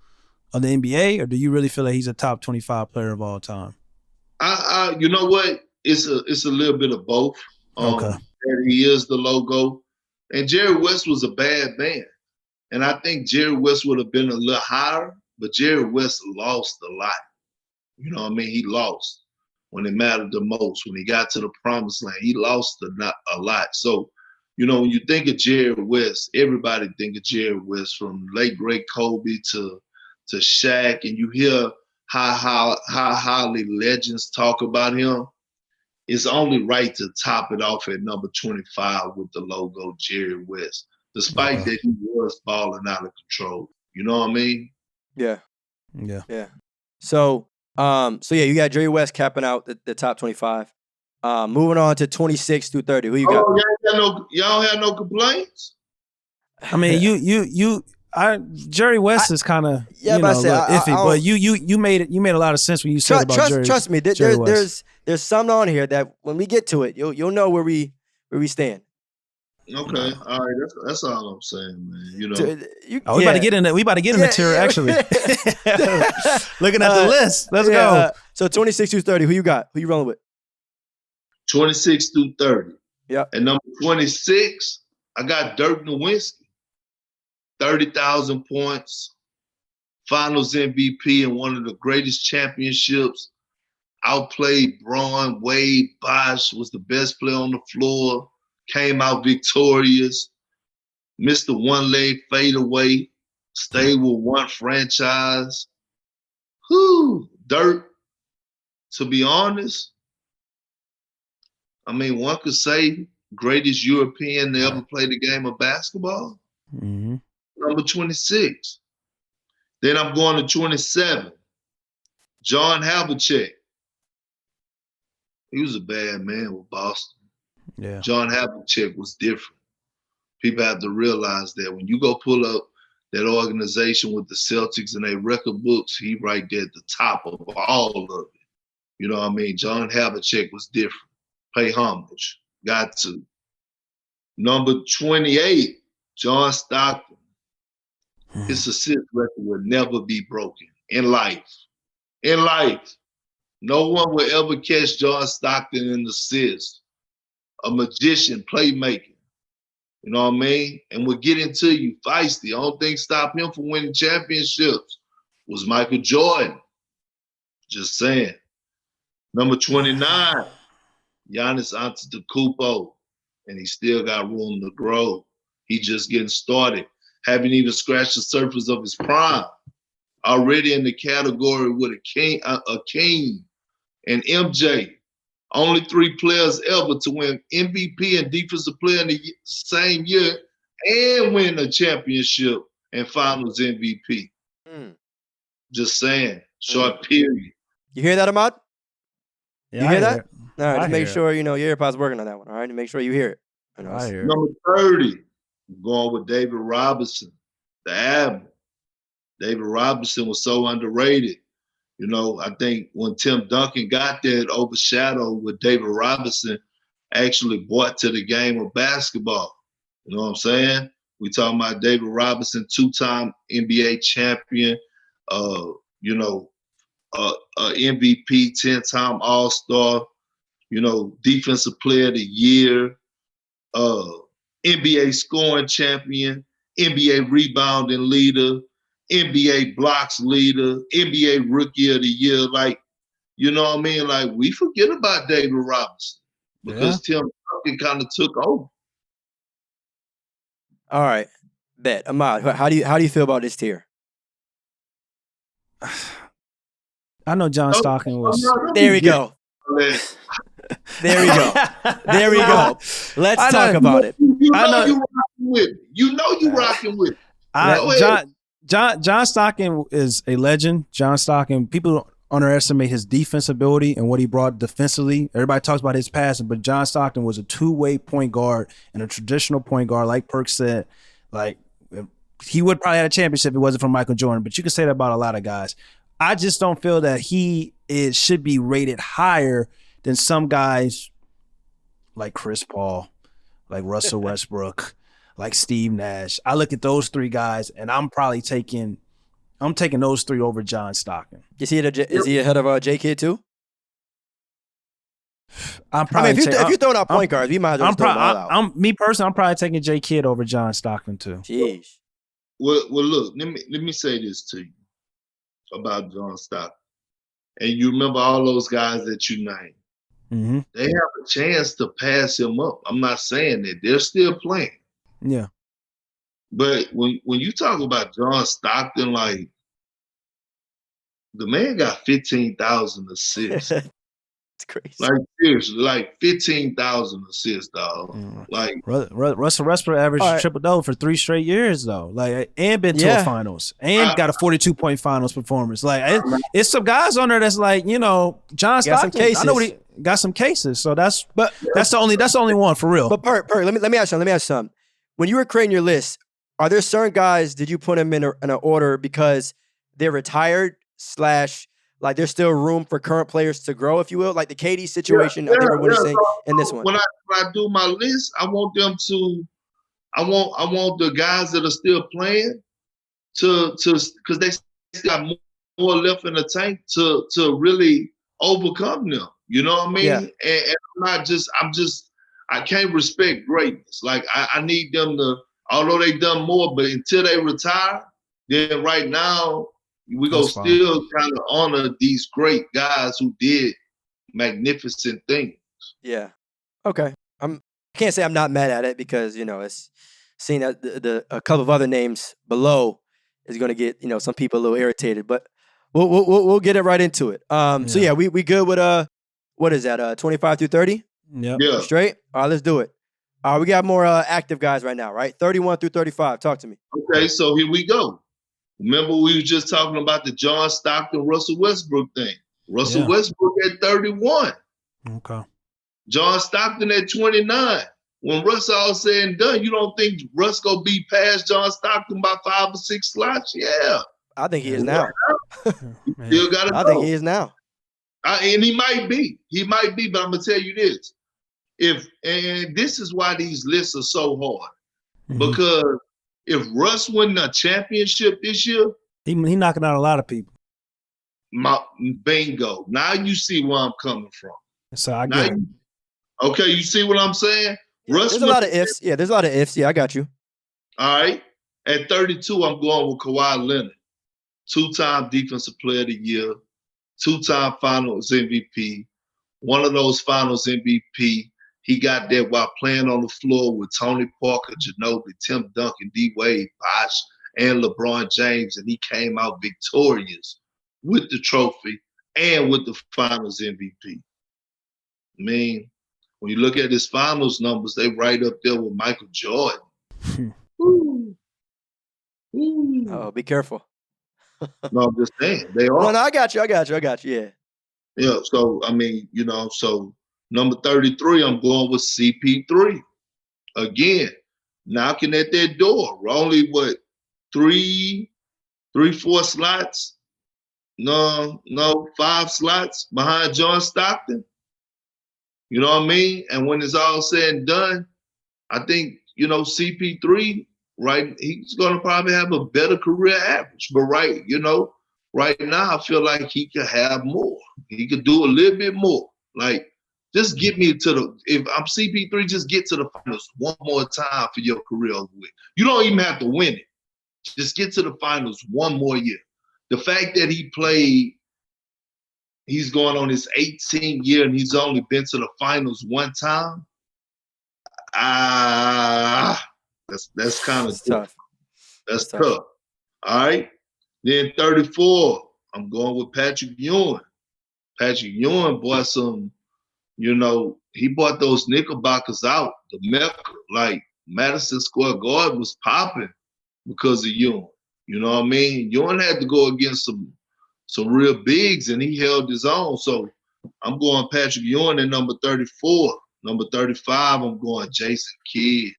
of the NBA, or do you really feel like he's a top 25 player of all time? You know what? It's a little bit of both. Okay. That he is the logo, and Jerry West was a bad man, and I think Jerry West would have been a little higher, but Jerry West lost a lot. You know what I mean? He lost when it mattered the most. When he got to the promised land, he lost a lot. So, you know, when you think of Jerry West, everybody think of Jerry West, from late great Kobe to Shaq, and you hear how highly legends talk about him. It's only right to top it off at number 25 with the logo Jerry West, despite that he was balling out of control. You know what I mean? Yeah. Yeah. So yeah, you got Jerry West capping out the top 25. Moving on to 26 through 30. Who you got? Y'all don't have no complaints? I mean, Jerry West is kind of iffy, but you made a lot of sense when you said about Jerry. Trust me, Jerry West. There's something on here that when we get to it, you'll know where we stand. Okay, all right, that's all I'm saying, man. You know, we about to get in the tier actually. Looking at the list, let's go. So 26 through 30, who you got? Who you rolling with? 26 through 30. Yeah. And number 26, I got Dirk Nowitzki. 30,000 points, Finals MVP, and one of the greatest championships. Outplayed Braun, Wade, Bosh, was the best player on the floor, came out victorious, missed the one-leg fadeaway, stayed with one franchise. Dirk, to be honest, I mean, one could say greatest European to ever play the game of basketball. Mm-hmm. Number 26. Then I'm going to 27. John Havlicek. He was a bad man with Boston. Yeah. John Havlicek was different. People have to realize that when you go pull up that organization with the Celtics and their record books, he right there at the top of all of it. You know what I mean? John Havlicek was different. Pay homage. Got to. Number 28, John Stockton. His assist record will never be broken in life. In life, no one will ever catch John Stockton in assists. A magician, playmaking. You know what I mean? And we'll get into you, feisty. The only thing stopped him from winning championships was Michael Jordan. Just saying. Number 29, Giannis Antetokounmpo. And he still got room to grow. He just getting started. Haven't even scratched the surface of his prime. Already in the category with a king and MJ. Only 3 players ever to win MVP and Defensive Player in the same year and win a championship and Finals MVP. Just saying. Short period. You hear that, Ahmad? Yeah, you hear that? It. All right, I just make hear sure your AirPod's working on that one. All right, to make sure you hear it. I hear Number 30, I'm going with David Robinson, the Admiral. David Robinson was so underrated. You know, I think when Tim Duncan got there, it overshadowed what David Robinson actually brought to the game of basketball. You know what I'm saying? We talking about David Robinson, 2-time NBA champion, MVP, 10-time All-Star, Defensive Player of the Year, NBA scoring champion, NBA rebounding leader, NBA blocks leader, NBA rookie of the year. Like, you know what I mean? Like, we forget about David Robinson because Tim Duncan kind of took over. All right. Bet. Ahmad, how do you feel about this tier? I know John Stockton was. There we go. There we go. There we go. Let's talk about it. You know you rocking with me. You know you rocking with me. John Stockton is a legend. John Stockton, people underestimate his defense ability and what he brought defensively. Everybody talks about his passing, but John Stockton was a two-way point guard and a traditional point guard, like Perk said. Like, he would probably have a championship if it wasn't for Michael Jordan, but you can say that about a lot of guys. I just don't feel that he should be rated higher than some guys like Chris Paul, like Russell Westbrook, like Steve Nash. I look at those three guys, and I'm taking those three over John Stockton. Is he ahead of J Kid too? If you're throwing out point guards, we might as well throw them all out. Me personally, I'm probably taking J Kid over John Stockton too. Jeez. Well, look, let me say this to you about John Stockton. And you remember all those guys that you named. Mm-hmm. They have a chance to pass him up. I'm not saying that. They're still playing. Yeah. But when you talk about John Stockton, like, the man got 15,000 assists. It's crazy. Like, seriously, like 15,000 assists, dog. Like, Russell Westbrook averaged triple-double for 3 straight years, though. Like, and been to a finals. And got a 42-point finals performance. Like, it's some guys on there that's like, John Stockton. I know he got some cases. So that's the only one for real. But Perk, let me ask you something. When you were creating your list, are there certain guys, did you put them in an order because they're retired / like there's still room for current players to grow, if you will? Like the KD situation, I think everyone is saying in this one. When I do my list, I want them to, I want the guys that are still playing to because they still got more left in the tank to really overcome them. You know what I mean? Yeah. And I can't respect greatness. Like I need them to, although they've done more, but until they retire, then right now, we're going to still kind of honor these great guys who did magnificent things. Yeah. Okay. I can't say I'm not mad at it because, it's seeing that a couple of other names below is going to get, some people a little irritated, but we'll get it right into it. So yeah, we good with, what is that? 25 through 30? Yeah. Straight? All right, let's do it. We got more active guys right now, right? 31 through 35. Talk to me. Okay. So here we go. Remember, we were just talking about the John Stockton, Russell Westbrook thing. Russell Westbrook at 31. Okay. John Stockton at 29. When Russ all said and done, you don't think Russ gonna be past John Stockton by 5 or 6 slots? Yeah. I think he is now. Still gotta I think he is now. And he might be. But I'm gonna tell you this. And this is why these lists are so hard. Mm-hmm. Because if Russ win a championship this year, he knocking out a lot of people. Bingo. Now you see where I'm coming from. So I get it. Okay, you see what I'm saying? There's a lot of ifs. Yeah, there's a lot of ifs. Yeah, I got you. All right. At 32, I'm going with Kawhi Leonard. 2-time Defensive Player of the Year, 2-time Finals MVP. One of those Finals MVP, he got that while playing on the floor with Tony Parker, Ginobili, Tim Duncan, D-Wade, Bosh, and LeBron James, and he came out victorious with the trophy and with the Finals MVP. I mean, when you look at his Finals numbers, they right up there with Michael Jordan. Ooh. Ooh. Oh, be careful. No, I'm just saying. They are. No, I got you. Yeah. Yeah, so, I mean, so number 33, I'm going with CP3. Again, knocking at that door. We're only, 3-4 slots? No, 5 slots behind John Stockton. You know what I mean? And when it's all said and done, I think, CP3, right, he's going to probably have a better career average. But right now, I feel like he could have more. He could do a little bit more. Like, just get me if I'm CP3, just get to the finals one more time for your career over with. You don't even have to win it. Just get to the finals one more year. The fact that he's going on his 18th year and he's only been to the finals one time, that's kind of tough. That's tough. All right. Then 34, I'm going with Patrick Ewing. Patrick Ewing bought he bought those Knickerbockers out, the Mecca. Like, Madison Square Garden was popping because of Ewing. You know what I mean? Ewing had to go against some real bigs, and he held his own. So I'm going Patrick Ewing at number 34. Number 35, I'm going Jason Kidd.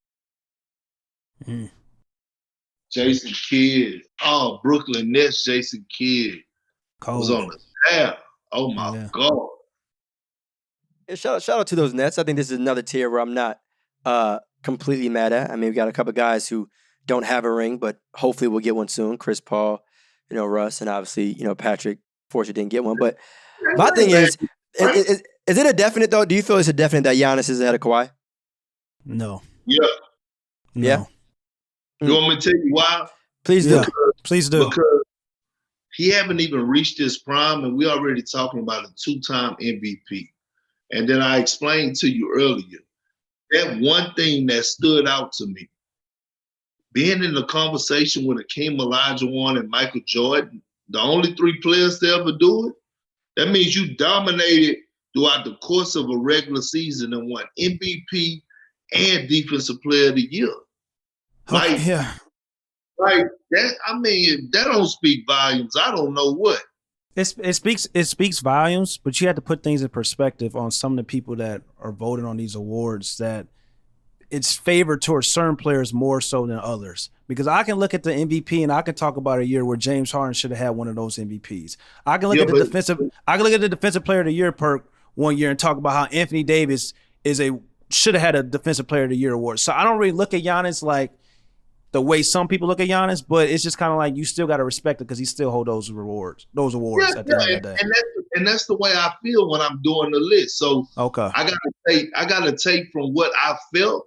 Jason Kidd. Oh, Brooklyn Nets, Jason Kidd. Was on the staff. Oh, my God. Yeah, shout out to those Nets. I think this is another tier where I'm not completely mad at. I mean, we got a couple guys who don't have a ring, but hopefully we'll get one soon. Chris Paul, Russ, and obviously, Patrick. Fortunately, didn't get one. But my thing is it a definite though? Do you feel it's a definite that Giannis is ahead of Kawhi? No. Yeah. No. Yeah? You want me to tell you why? Please do. Yeah. Please do. Because he haven't even reached his prime, and we're already talking about a 2-time MVP. And then I explained to you earlier, that one thing that stood out to me, being in the conversation with Akeem Olajuwon and Michael Jordan, the only 3 players to ever do it, that means you dominated throughout the course of a regular season and won MVP and Defensive Player of the Year. Like that. I mean, if that don't speak volumes, I don't know what. It speaks volumes, but you have to put things in perspective on some of the people that are voting on these awards, that it's favored towards certain players more so than others. Because I can look at the MVP and I can talk about a year where James Harden should have had one of those MVPs. I can look at the defensive player of the year, Perk, one year and talk about how Anthony Davis should have had a defensive player of the year award. So I don't really look at Giannis like the way some people look at Giannis, but it's just kind of like you still got to respect it because he still hold those awards at the end of the day. And that's the way I feel when I'm doing the list. So okay, I gotta take from what I felt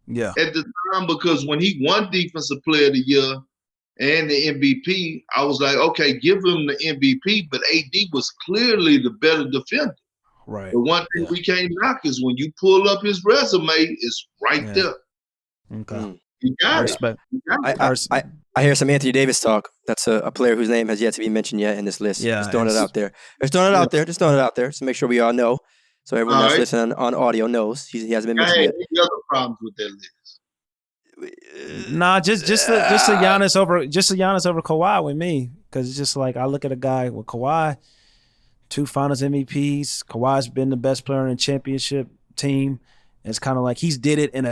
at the time, because when he won Defensive Player of the Year and the MVP, I was like, okay, give him the MVP, but AD was clearly the better defender. Right. The one thing we can't knock is when you pull up his resume, it's right there. Okay. You got respect. I hear some Anthony Davis talk. That's a player whose name has yet to be mentioned yet in this list. Yeah, just throwing it out there. Just throwing it out there. So make sure we all know. So everyone that's listening on audio knows he hasn't been mentioned yet. Any other problems with that list? Nah, just a Giannis over Kawhi with me, because it's just like I look at a guy with Kawhi, 2 Finals MVPs. Kawhi's been the best player in the championship team. And it's kind of like he's did it in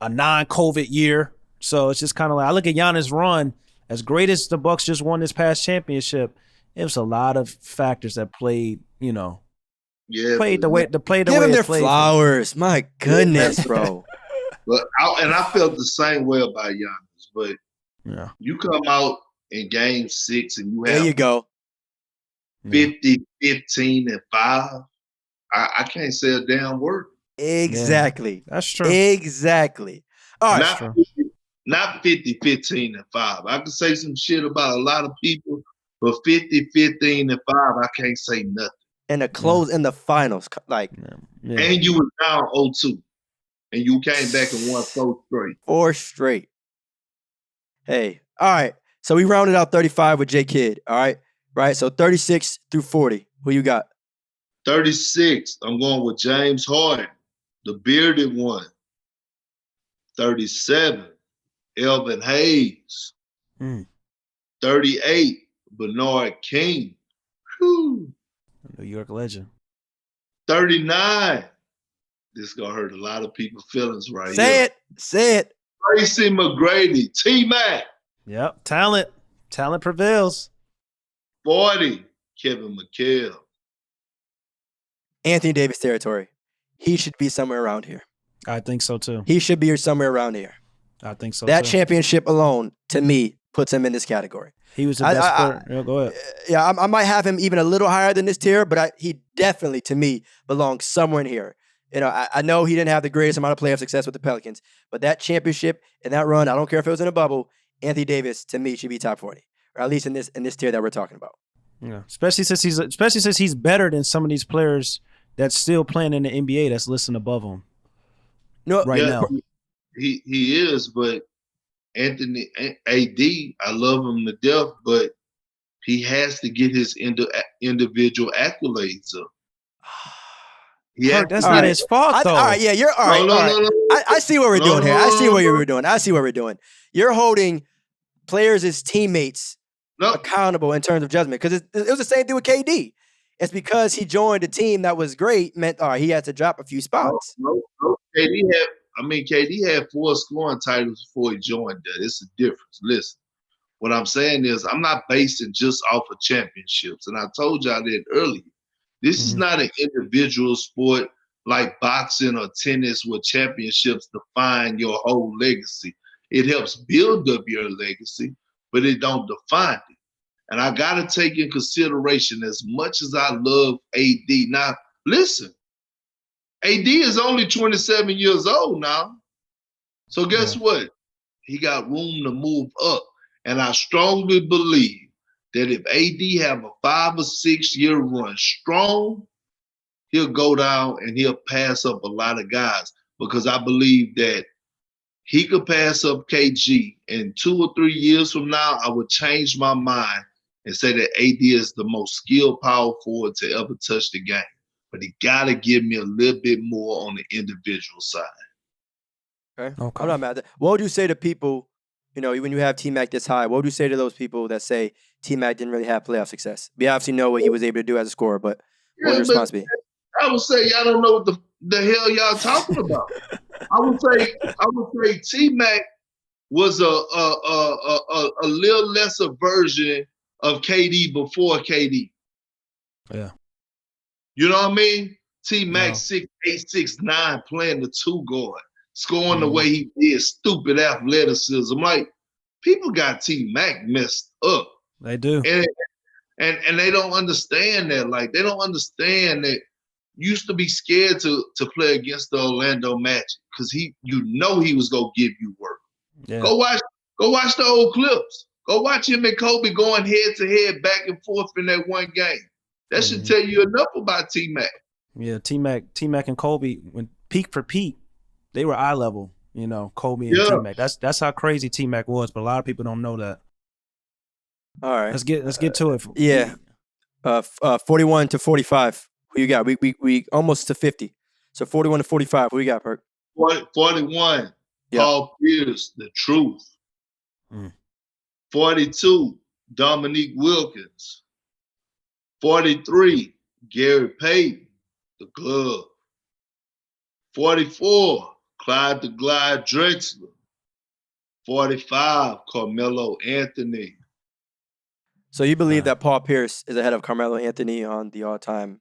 a non-COVID year. So it's just kind of like I look at Giannis' run. As great as the Bucks just won this past championship, it was a lot of factors that played, played the way Give them their flowers. My goodness, bro. But I felt the same way about Giannis. But you come out in Game 6 and you have there you go 50, 15, and 5. I can't say a damn word. Exactly. That's true. Exactly. All right. Not 50, 15, and 5. I can say some shit about a lot of people, but 50, 15, and 5, I can't say nothing. And the close in the finals, like. Yeah. And you were down 0-2, and you came back and won 4 straight. 4 straight. Hey, all right. So we rounded out 35 with J Kidd. All right, right. So 36 through 40. Who you got? 36. I'm going with James Harden, the bearded one. 37. Elvin Hayes. 38. Bernard King. Whew. New York legend. 39. This is gonna hurt a lot of people's feelings right here. Say it. Tracy McGrady. T-Mac. Yep. Talent prevails. 40. Kevin McHale. Anthony Davis territory. He should be somewhere around here. I think so too. He should be somewhere around here. I think so. That championship alone, to me, puts him in this category. He was the best player. Yeah, go ahead. Yeah, I might have him even a little higher than this tier, but he definitely, to me, belongs somewhere in here. I know he didn't have the greatest amount of playoff success with the Pelicans, but that championship and that run, I don't care if it was in a bubble, Anthony Davis, to me, should be top 40, or at least in this tier that we're talking about. Yeah, especially since he's better than some of these players that's still playing in the NBA that's listed above him. No, now. He is, but Anthony AD, I love him to death, but he has to get his individual accolades up. Yeah, that's not his fault, though. All right, yeah, you're all right. No. I see what we're doing here. I see what we're doing. You're holding players as teammates accountable in terms of judgment, because it was the same thing with KD. It's because he joined a team that was great meant he had to drop a few spots. No. KD had 4 scoring titles before he joined that. It's a difference. Listen, what I'm saying is I'm not basing just off of championships, and I told y'all that earlier. This is not an individual sport like boxing or tennis where championships define your whole legacy. It helps build up your legacy, but it don't define it. And I got to take in consideration, as much as I love AD. Now, listen, AD is only 27 years old now. So guess what? He got room to move up. And I strongly believe that if AD have a 5 or 6 year run strong, he'll go down and he'll pass up a lot of guys, because I believe that he could pass up KG. And 2 or 3 years from now, I would change my mind and say that AD is the most skilled power forward to ever touch the game. But he got to give me a little bit more on the individual side. Okay. I'm not mad at that. What would you say to people, when you have T-Mac this high, what would you say to those people that say T-Mac didn't really have playoff success? We obviously know what he was able to do as a scorer, but what would your response be? I would say y'all don't know what the hell y'all talking about. I would say T-Mac was a little lesser version of KD before KD. Yeah. You know what I mean? T-Mac 6'8", 6'9", playing the 2 guard, scoring the way he did, stupid athleticism. Like, people got T-Mac messed up. They do. And they don't understand that. Like, they don't understand that you used to be scared to play against the Orlando Magic, because he was gonna give you work. Yeah. Go watch the old clips. Go watch him and Kobe going head to head, back and forth in that one game. That should tell you enough about T-Mac. Yeah, T-Mac and Kobe, when peak for peak, they were eye level. Kobe and T-Mac. That's how crazy T-Mac was, but a lot of people don't know that. All right, let's get to it. Yeah, 41 to 45. Who you got? We almost to 50. So 41 to 45. Who you got, Perk? 41. Yep. Paul Pierce, the truth. 42. Dominique Wilkins. 43. Gary Payton, the glove. 44. Clyde the Glide Drexler. 45. Carmelo Anthony. So you believe that Paul Pierce is ahead of Carmelo Anthony on the all-time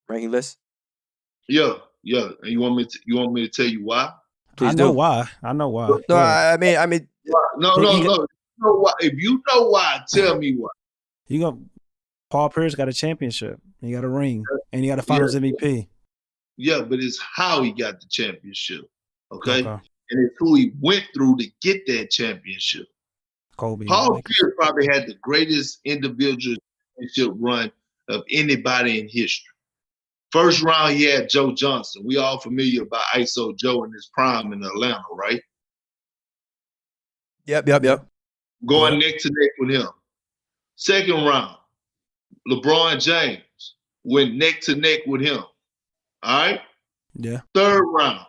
ranking list? Yeah. And you want me to tell you why? Please I know why. No, I mean. No. You know why? If you know why, tell me why. Paul Pierce got a championship. He got a ring, and he got a Finals MVP. Yeah, but it's how he got the championship. Okay? And it's who he went through to get that championship. Kobe. Paul Pierce probably had the greatest individual championship run of anybody in history. First round, he had Joe Johnson. We all familiar about ISO Joe in his prime in Atlanta, right? Yep. Going neck to neck with him. Second round, LeBron James went neck to neck with him. All right? Yeah. Third round,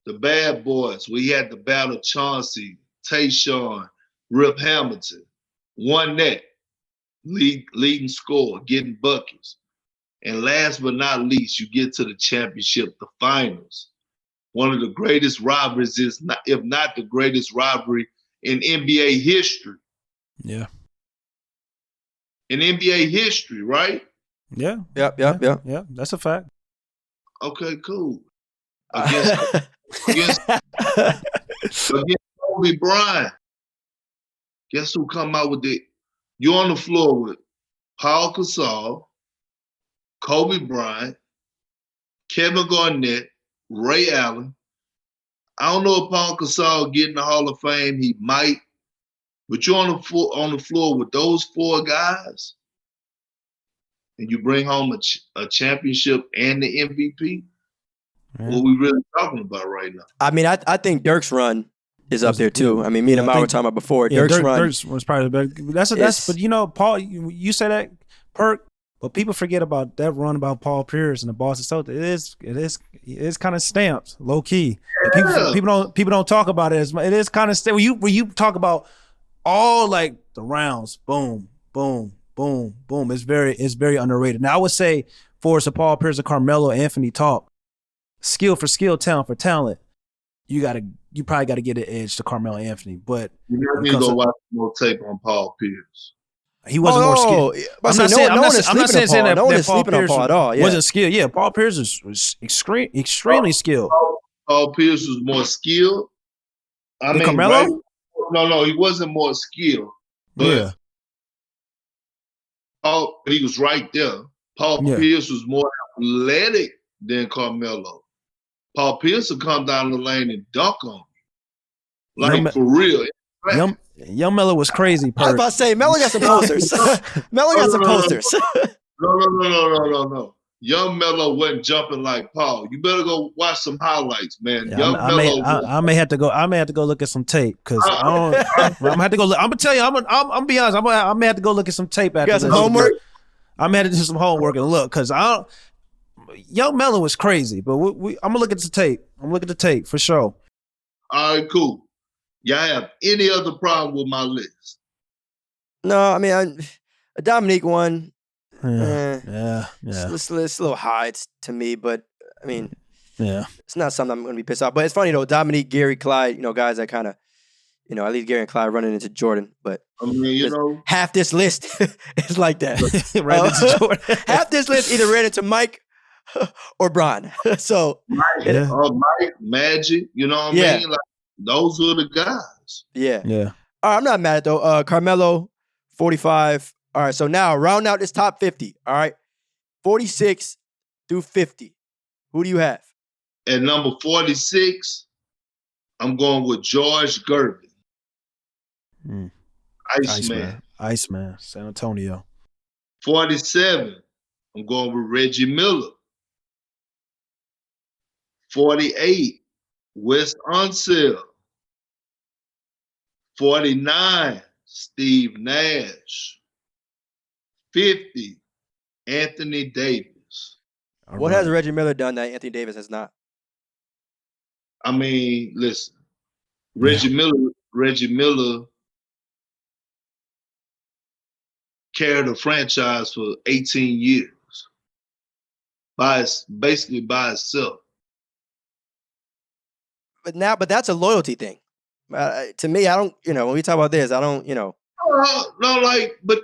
the bad boys. We had the battle of Chauncey, Tayshaun, Rip Hamilton. Won that. Leading scorer, getting buckets. And last but not least, you get to the championship, the finals. One of the greatest rivalries, if not the greatest rivalry in NBA history. Yeah. In NBA history, right? Yeah. Yep. Yeah, that's a fact. Okay, cool. Against Kobe Bryant. Guess who come out with it? You're on the floor with Paul Gasol, Kobe Bryant, Kevin Garnett, Ray Allen. I don't know if Paul Gasol get in the Hall of Fame. He might. But you're on the floor with those 4 guys, and you bring home a championship and the MVP. What are we really talking about right now? I mean, I think Dirk's run is up there too. I mean, me and Ahmad were talking about before. Yeah, Dirk's was probably the best. That's but Paul, you say that, Perk, but people forget about that run about Paul Pierce and the Boston Celtics. It is kind of stamped, low key. Yeah. People don't talk about it as much. It is kind of stamped. When you talk about all like the rounds, boom, boom, boom, boom. It's very underrated. Now I would say for us, Paul Pierce and Carmelo Anthony talk, skill for skill, talent for talent, you probably got to get an edge to Carmelo Anthony. But you need to go watch more tape on Paul Pierce. He wasn't more skilled. I'm not saying that no one is Paul sleeping on Pierce Paul at all. Yeah. wasn't skilled. Yeah, Paul Pierce was extremely skilled. Paul Pierce was more skilled. I mean, Carmelo? right? No, he wasn't more skilled. But he was right there. Paul Pierce was more athletic than Carmelo. Paul Pierce would come down the lane and dunk on him. For real. Young Melo was crazy. I was about to say, Melo got some posters. Melo got some posters. No. Young Melo wasn't jumping like Paul. You better go watch some highlights, man. Yeah, I may have to go look at some tape because I'm gonna have to go. I'm gonna tell you. I'm gonna be honest. I may have to go look at some tape after this. You got some homework? I may have to do some homework and look because Young Melo was crazy. But I'm gonna look at the tape. I'm gonna look at the tape for sure. All right, cool. Y'all have any other problem with my list? No, I mean, a Dominique one. Yeah. It's a little high to me, but I mean, yeah, it's not something I'm going to be pissed off. But it's funny though, Dominique, Gary, Clyde, guys that kind of, at least Gary and Clyde running into Jordan. But I mean, half this list is like that. Ran into Jordan. Half this list either ran into Mike or Bron. So Mike, Magic, you know what I mean? Like those were the guys. Yeah. All right, I'm not mad at though. Carmelo, 45. All right, so now round out this top 50. All right, 46 through 50. Who do you have? At number 46, I'm going with George Gervin. Iceman, San Antonio. 47, I'm going with Reggie Miller. 48, Wes Unseld. 49, Steve Nash. 50, Anthony Davis. What has Reggie Miller done that Anthony Davis has not? I mean, listen, Reggie Miller carried a franchise for 18 years, basically by itself. But that's a loyalty thing. To me, I don't. When we talk about this, I don't. But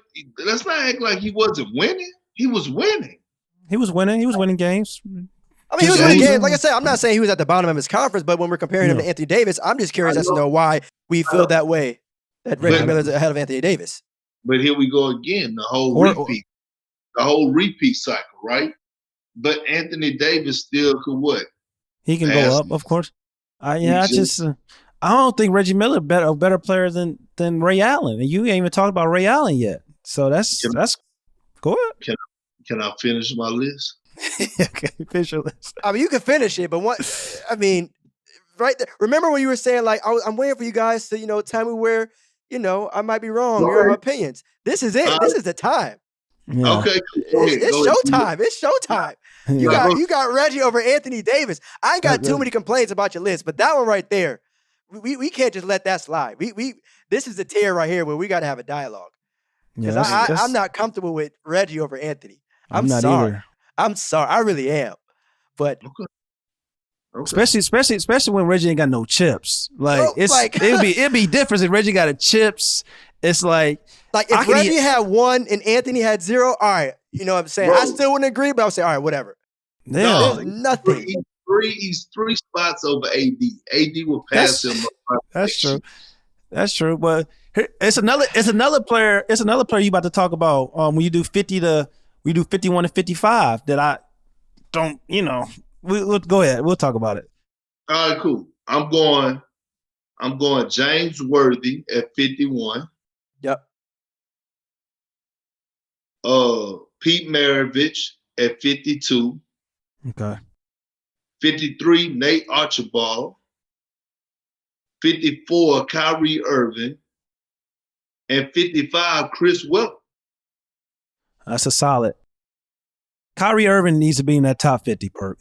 let's not act like he wasn't winning. He was winning. He was winning. He was winning games. I mean, he was winning games. Like I said, I'm not saying he was at the bottom of his conference, but when we're comparing him to Anthony Davis, I'm just curious as to know why we feel that way, that Reggie Miller's ahead of Anthony Davis. But here we go again, the whole repeat cycle, right? But Anthony Davis still could what? He can go up, of course. I don't think Reggie Miller a better player than Ray Allen, and you ain't even talked about Ray Allen yet. So that's go ahead. Can I finish my list? Okay, finish your list. I mean, you can finish it, but right there. Remember when you were saying like, I'm waiting for you guys to tell me where I might be wrong. Your opinions. This is it. This is the time. Yeah. Okay, it's showtime. It's showtime. You got Reggie over Anthony Davis. I ain't got too many complaints about your list, but that one right there, we can't just let that slide. This is the tier right here where we got to have a dialogue. Because I'm not comfortable with Reggie over Anthony. I'm not sorry. Either. I'm sorry. I really am. But especially when Reggie ain't got no chips. It'd be different if Reggie got a chips. It's like if Reggie had one and Anthony had zero, all right, you know what I'm saying? Bro, I still wouldn't agree, but I would say, all right, whatever. Yeah. There's nothing. He's three spots over AD. AD will pass him. That's true. But it's another player you about to talk about when you do 51 to 55 that I don't, we'll go ahead. We'll talk about it. All right, cool. I'm going James Worthy at 51. Yep. Pete Maravich at 52. Okay. 53, Nate Archibald. 54, Kyrie Irving. And 55, Chris Webber. That's a solid. Kyrie Irving needs to be in that top 50, Perk.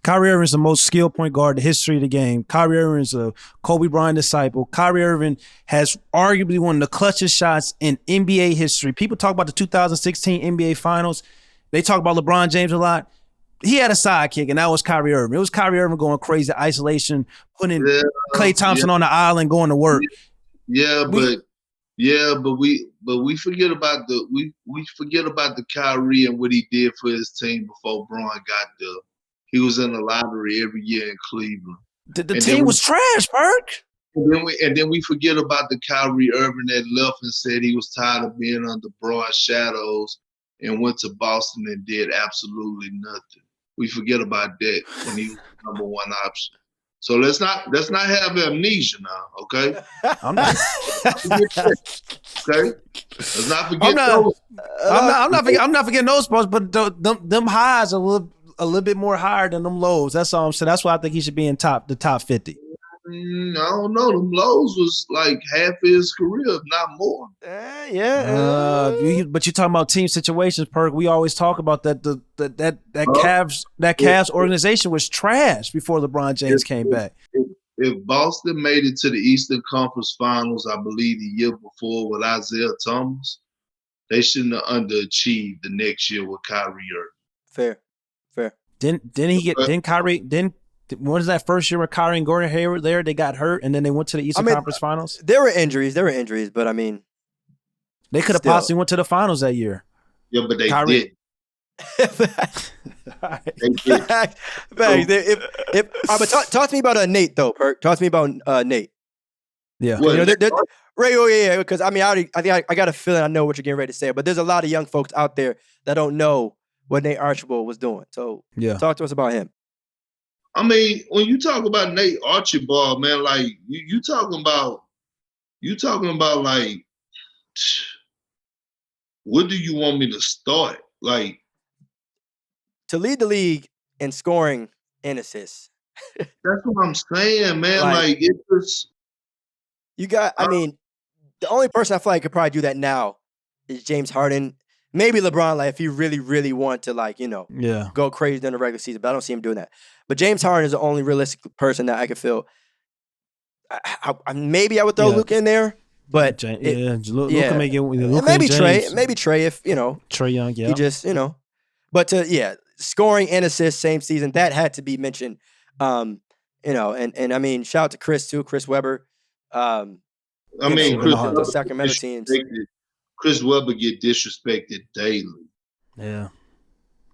Kyrie Irving is the most skilled point guard in the history of the game. Kyrie Irving is a Kobe Bryant disciple. Kyrie Irving has arguably one of the clutchest shots in NBA history. People talk about the 2016 NBA Finals. They talk about LeBron James a lot. He had a sidekick, and that was Kyrie Irving. It was Kyrie Irving going crazy, isolation, putting Klay Thompson on the island, going to work. Yeah, but Yeah, but we forget about we forget about the Kyrie and what he did for his team before Braun got there. He was in the lottery every year in Cleveland. The And team was trash, Perk. and then we forget about the Kyrie Irving that left and said he was tired of being under Braun's shadows and went to Boston and did absolutely nothing. We forget about that when he was the number one option. So let's not have amnesia now, okay? I'm not. Okay? Let's not forget I'm not. those. I'm not forgetting those parts, but them highs are a little bit more higher than them lows. That's all I'm saying. That's why I think he should be in the top 50. I don't know. Them lows was like half his career, if not more. But you talking about team situations, Perk. We always talk about that Cavs organization was trash before LeBron James came back. If Boston made it to the Eastern Conference Finals, I believe the year before with Isaiah Thomas, they shouldn't have underachieved the next year with Kyrie Irving. Fair. Didn't Kyrie when was that first year with Kyrie and Gordon Hayward there? They got hurt and then they went to the Eastern Conference Finals. There were injuries, but I mean, they could have possibly went to the finals that year. Yeah, but they did. But talk to me about Nate though, Perk. Talk to me about Nate. Yeah, because I mean, I think I got a feeling I know what you're getting ready to say, but there's a lot of young folks out there that don't know what Nate Archibald was doing. So talk to us about him. I mean, when you talk about Nate Archibald, man, like you talking about like, what do you want me to start? Like, to lead the league in scoring and assists. That's what I'm saying, man. Like it was. You got. I mean, the only person I feel like could probably do that now is James Harden. Maybe LeBron, like if he really, really wanted to, like go crazy during the regular season. But I don't see him doing that. But James Harden is the only realistic person that I could feel. Maybe I would throw Luka in there, but Luka may get maybe Trey if Trae Young, he just but scoring and assists same season, that had to be mentioned. And I mean, shout out to Chris Webber. I mean, the Sacramento teams. Chris Webber get disrespected daily. Yeah,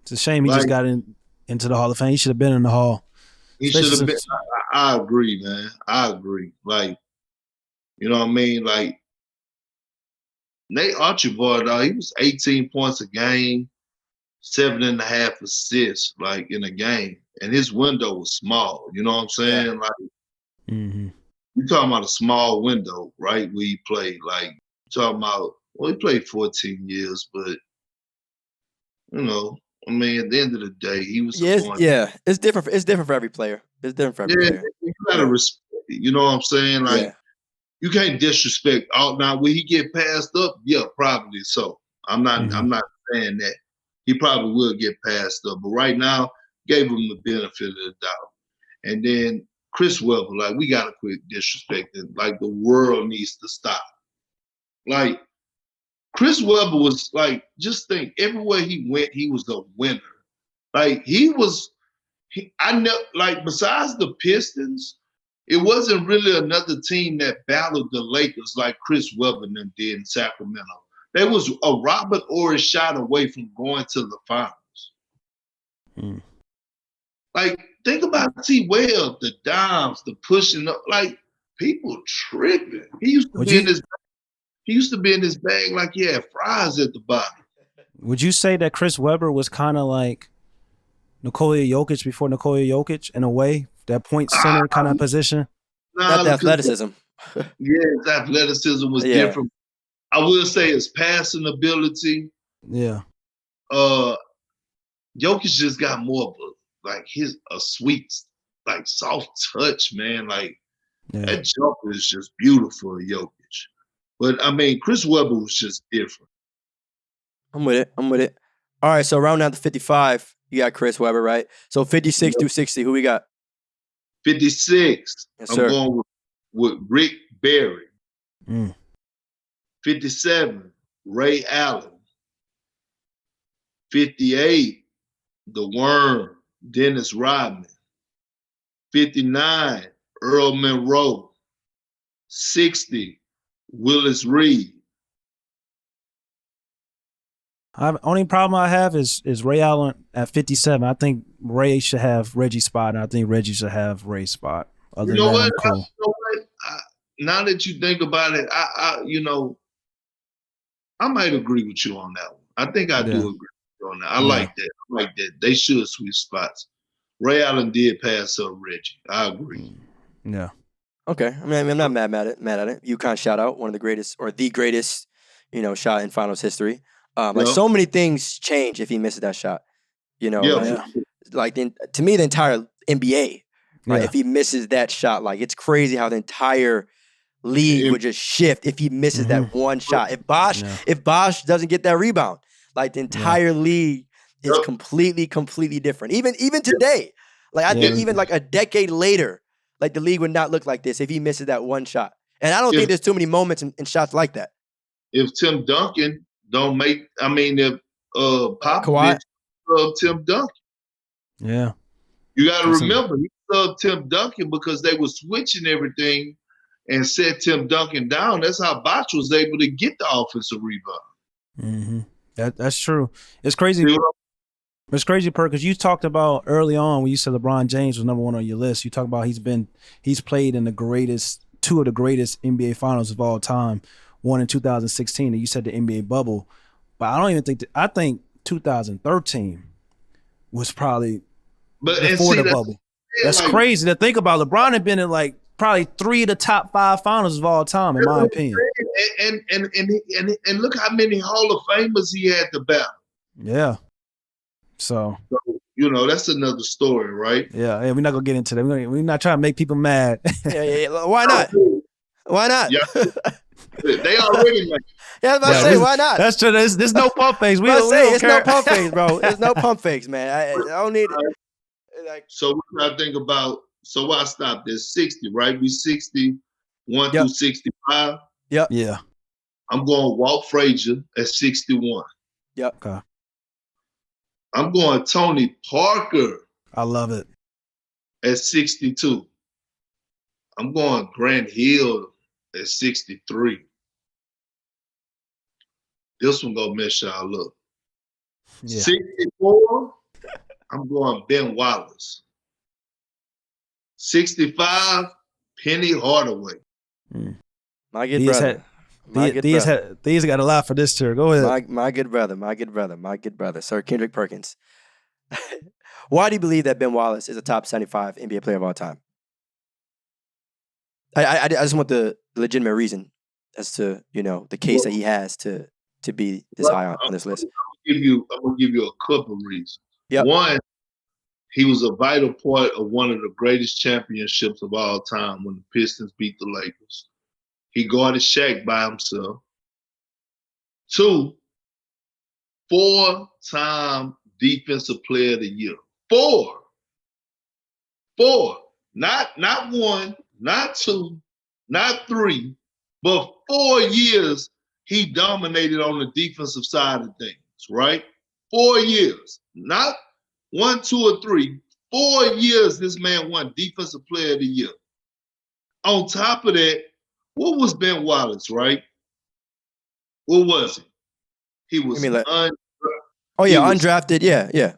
it's a shame he just got into the Hall of Fame. He should have been in the Hall. He should have been. I agree, man. I agree. Like, you know what I mean? Like, Nate Archibald, he was 18 points a game, 7.5 assists, like in a game, and his window was small. You know what I'm saying? Yeah. Like, you're talking about a small window, right? Where he played. Like, you're talking about. Well, he played 14 years, but I mean, at the end of the day, he was. It's different. It's different for every player. It's different for every player. You gotta respect it. You know what I'm saying? Like, you can't disrespect. Now, will he get passed up? Yeah, probably so. I'm not saying that. He probably will get passed up, but right now, gave him the benefit of the doubt. And then Chris Webber, like, we gotta quit disrespecting. Like, the world needs to stop. Like, Chris Webber was like, just think, everywhere he went, he was a winner. Like, besides the Pistons, it wasn't really another team that battled the Lakers like Chris Webber and them did in Sacramento. They was a Robert Ory shot away from going to the finals. Like, think about T. Webb, the dimes, the pushing up. Like, people tripping. He used to be in his bag like he had fries at the bottom. Would you say that Chris Webber was kind of like Nikola Jokic before Nikola Jokic in a way? That point center kind of position? Not the athleticism. His athleticism was different. I will say his passing ability. Yeah. Jokic just got more of a sweet, like soft touch, man. Like that jumper is just beautiful, Jokic. But I mean, Chris Webber was just different. I'm with it. All right, so round out to 55, you got Chris Webber, right? So 56 through 60, who we got? 56. Yes, I'm sir. going with Rick Barry. 57, Ray Allen. 58, The Worm, Dennis Rodman. 59, Earl Monroe. 60, Willis Reed. Only problem I have is Ray Allen at 57. I think Ray should have Reggie's spot, and I think Reggie should have Ray's spot. Other You know than that, what? I'm cool. Now that you think about it, I might agree with you on that one. I think I do agree with you on that. I like that. I like that. They should switch spots. Ray Allen did pass up Reggie. I agree. Yeah. Okay. I mean, I'm not mad at it. UConn shout out, one of the greatest or the greatest, shot in finals history. Like so many things change if he misses that shot. To me, the entire NBA, right? If he misses that shot, like it's crazy how the entire league would just shift if he misses that one shot. If Bosh doesn't get that rebound, like the entire league is completely different. Even today, like I think even like a decade later, like the league would not look like this if he misses that one shot. And I don't think there's too many moments in shots like that. If Tim Duncan if Popovich subbed Tim Duncan. Yeah. You got to remember, he subbed Tim Duncan because they were switching everything and set Tim Duncan down. That's how Bosh was able to get the offensive rebound. That's true. It's crazy. It's crazy, Perk, because you talked about early on when you said LeBron James was number one on your list. You talked about he's played in two of the greatest NBA finals of all time, one in 2016, and you said the NBA bubble. But I don't even think I think 2013 was probably before the bubble. That's crazy to think about. LeBron had been in like probably 3 of the top 5 finals of all time, in my opinion. And look how many Hall of Famers he had to battle. Yeah. So that's another story, right? Yeah, we're not gonna get into that. We're not trying to make people mad. Yeah. Why not? Why not? Yeah. They already mad. Yeah, I was about to say, why not? That's true. There's no pump fakes. It's no pump fakes, bro. There's no pump fakes, man. I don't need it. So what I think about? So I stopped at 60, right? We 61 through 65. Yep. Yeah. I'm going Walt Frazier at 61. Yep. Okay. I'm going Tony Parker. I love it. At 62. I'm going Grant Hill at 63. This one gonna mess y'all up. Yeah. 64, I'm going Ben Wallace. 65, Penny Hardaway. My good brother. These got a lot for this tour. Go ahead. My good brother, Sir Kendrick Perkins. Why do you believe that Ben Wallace is a top 75 NBA player of all time? I just want the legitimate reason as to the case that he has to be this high on this list. I'm gonna give you a couple of reasons. Yep. One, he was a vital part of one of the greatest championships of all time when the Pistons beat the Lakers. He guarded Shaq by himself. 2, 4-time Defensive Player of the Year. 4. Not 1, not 2, not 3, but 4 years he dominated on the defensive side of things, right? 4 years. Not 1, 2, or 3. 4 years this man won Defensive Player of the Year. On top of that, what was Ben Wallace, right? What was he? He was undrafted. Undrafted. Yeah.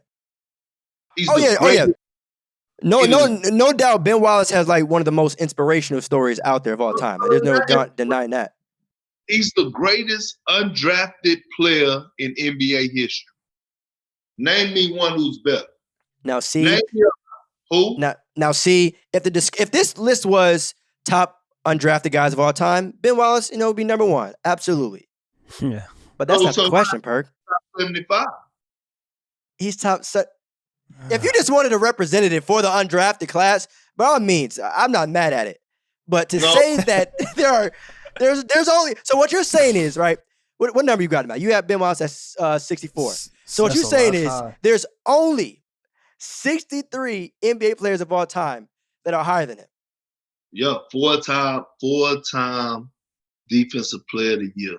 No doubt Ben Wallace has like one of the most inspirational stories out there of all time. There's no denying that. He's the greatest undrafted player in NBA history. Name me one who's better. Now see, name me who? Now see, if this list was top undrafted guys of all time, Ben Wallace, would be number 1. Absolutely. Yeah. But that's not the question, Perk. Top 75. He's top. If you just wanted a representative for the undrafted class, by all means, I'm not mad at it. But to say that there's only, so what you're saying is, right? What number you got him at? You have Ben Wallace at 64. So what you're saying is there's only 63 NBA players of all time that are higher than him. Yeah, 4-time Defensive Player of the Year.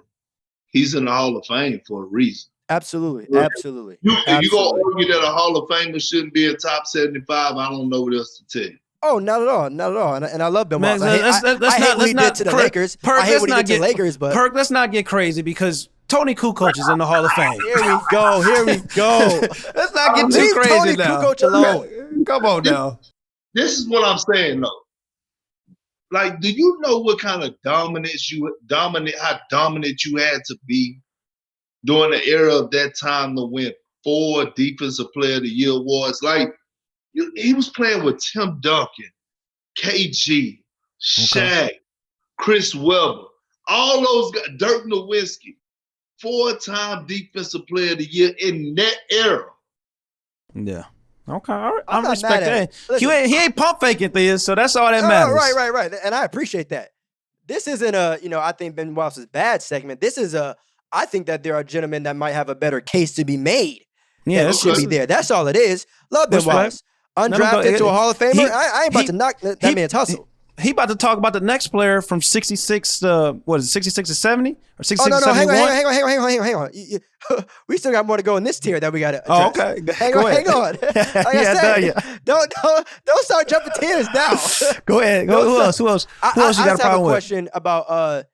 He's in the Hall of Fame for a reason. Absolutely. You gonna argue that a Hall of Famer shouldn't be a top 75? I don't know what else to tell you. Oh, not at all, not at all. And I love Ben Man, Wallace. I hate what he did to the Lakers. I hate what he did to the Lakers. But Perk, let's not get crazy because Tony Kukoc is in the Hall of Fame. Here we go. Here we go. Let's not get too Leave crazy Tony now. Kukoc alone. Come on now. This is what I'm saying though. Like, do you know what kind of how dominant you had to be during the era of that time to win 4 Defensive Player of the Year awards? Like, he was playing with Tim Duncan, KG, Shaq, Chris Webber, all those guys, Dirk Nowitzki, 4-time Defensive Player of the Year in that era. Yeah. Okay, I I'm not respect mad at that. it. He ain't pump faking Theus, so that's all that matters. Right. And I appreciate that. This isn't I think Ben Wallace's bad segment. This is I think that there are gentlemen that might have a better case to be made. Yeah, it should be there. That's all it is. Love Ben Wallace. Undrafted to a Hall of Famer. I ain't about to knock that man's hustle. He about to talk about the next player from 66 to 66 to 70 or 66 to 71? Hang on. We still got more to go in this tier that we got to address. Oh, okay. Hang on. Like I said, don't start jumping tiers now. Go ahead. Who else? Who else you got a problem with? I just have a question about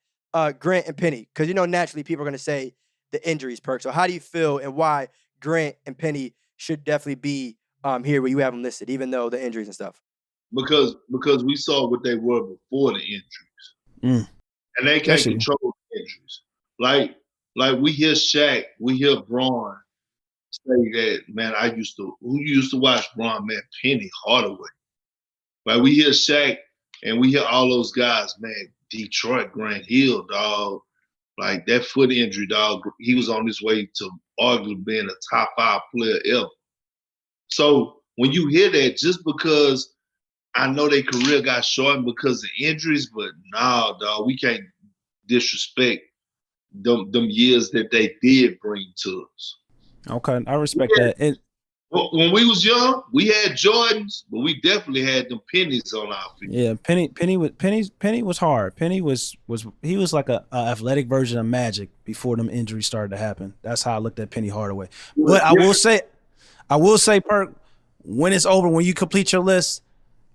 Grant and Penny, because naturally people are going to say the injuries, Perk. So how do you feel and why Grant and Penny should definitely be here where you have them listed, even though the injuries and stuff? Because we saw what they were before the injuries. And they can't control the injuries. Like we hear Shaq, we hear Braun say that, man, who used to watch Braun, man, Penny Hardaway. Like we hear Shaq and we hear all those guys, man, Detroit, Grant Hill, dog. Like that foot injury, dog, he was on his way to arguably being a top 5 player ever. So when you hear that, just because I know their career got shortened because of injuries, but nah, dog, we can't disrespect them years that they did bring to us. Okay, I respect that. And when we was young, we had Jordans, but we definitely had them pennies on our feet. Yeah, Penny was hard. Penny was like a athletic version of Magic before them injuries started to happen. That's how I looked at Penny Hardaway. But I will say, Perk, when it's over, when you complete your list,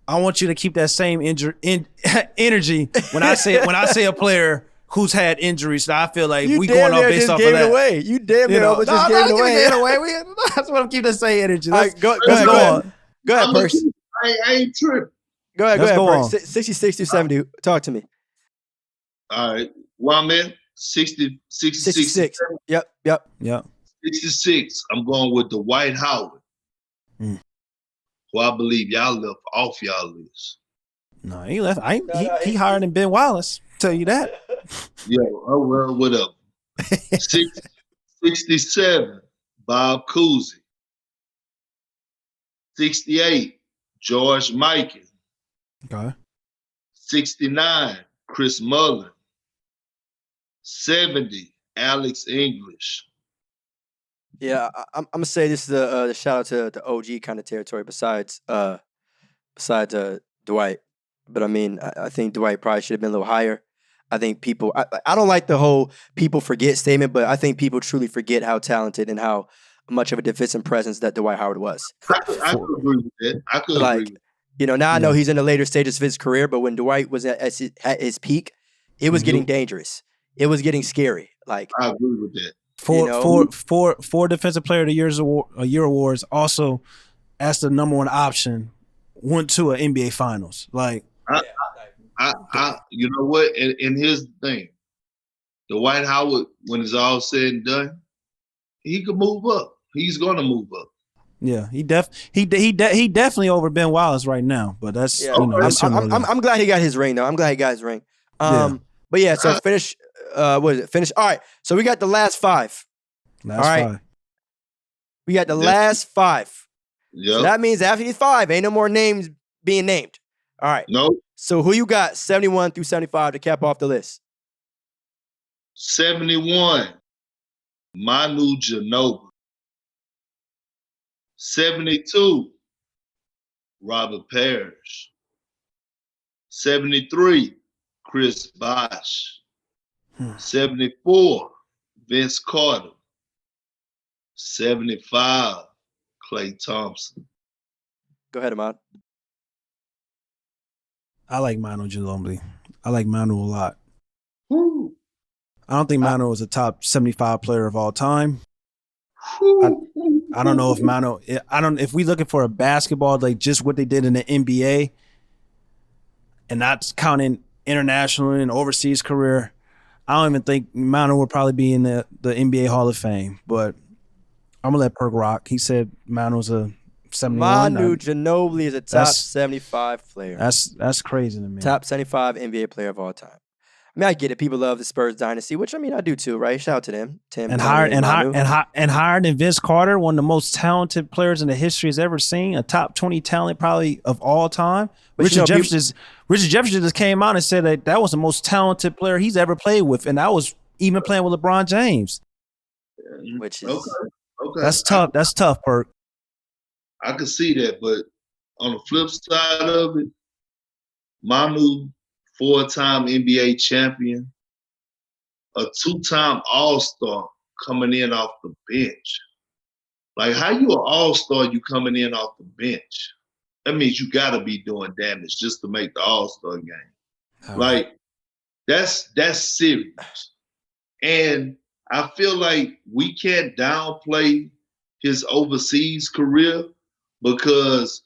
I want you to keep that same energy when I say a player who's had injuries. So I feel like we going off based off of that. Away. You damn near almost just gave it away. That's what I'm keeping the same energy. Go ahead, Perk. I ain't tripping. Go ahead, Perk. 66 through 70. Talk to me. All right. Well, I'm in 66. Yep. 66. I'm going with Dwight Howard. Who I believe y'all left off y'all list. No, he left. He higher than Ben Wallace. Tell you that. Yeah, oh well, whatever. 67, Bob Cousy. 68, George Mikan. Okay. 69, Chris Mullin. 70, Alex English. Yeah, I'm gonna say this is the shout out to the OG kind of territory besides Dwight. But I mean, I think Dwight probably should have been a little higher. I think people, I don't like the whole people forget statement, but I think people truly forget how talented and how much of a defensive presence that Dwight Howard was. I could agree with that. I could agree with that. Now I know he's in the later stages of his career, but when Dwight was at his peak, it was getting dangerous. It was getting scary. Like, I agree with that. Four Defensive Player of the Year awards. Also, as the number 1 option, went to an NBA Finals. Like, you know what? And here's the thing: Dwight Howard, when it's all said and done, he could move up. He's going to move up. Yeah, he definitely over Ben Wallace right now. But that's I'm glad he got his ring though. I'm glad he got his ring. But yeah, so finish. What is it? Finish. All right. So we got the last 5. We got the last 5. Yeah. So that means after these 5, ain't no more names being named. All right. No. So who you got 71 through 75 to cap off the list? 71, Manu Ginobili. 72, Robert Parrish. 73, Chris Bosh. 74, Vince Carter. 75, Klay Thompson. Go ahead, Ahmad. I like Manu Ginobili. I like Manu a lot. Woo. I don't think Manu is a top 75 player of all time. Woo. I don't know if Manu. If we looking for a basketball like just what they did in the NBA, and not counting international and overseas career, I don't even think Manu would probably be in the NBA Hall of Fame. But I'm gonna let Perk rock. He said Manu's a 71. Manu Ginobili is a top 75 player. That's crazy to me. Top 75 NBA player of all time. I mean, I get it. People love the Spurs dynasty, which I mean, I do too, right? Shout out to them. Tim and higher than Vince Carter, one of the most talented players in the history has ever seen, a top 20 talent probably of all time. Richard Jefferson just came out and said that was the most talented player he's ever played with, and that was even playing with LeBron James. Which is okay. That's tough. That's tough, Perk. I could see that, but on the flip side of it, Manu, 4-time NBA champion, a 2-time All-Star coming in off the bench. Like, how you an All-Star, you coming in off the bench? That means you got to be doing damage just to make the All-Star game. Like, that's serious. And I feel like we can't downplay his overseas career because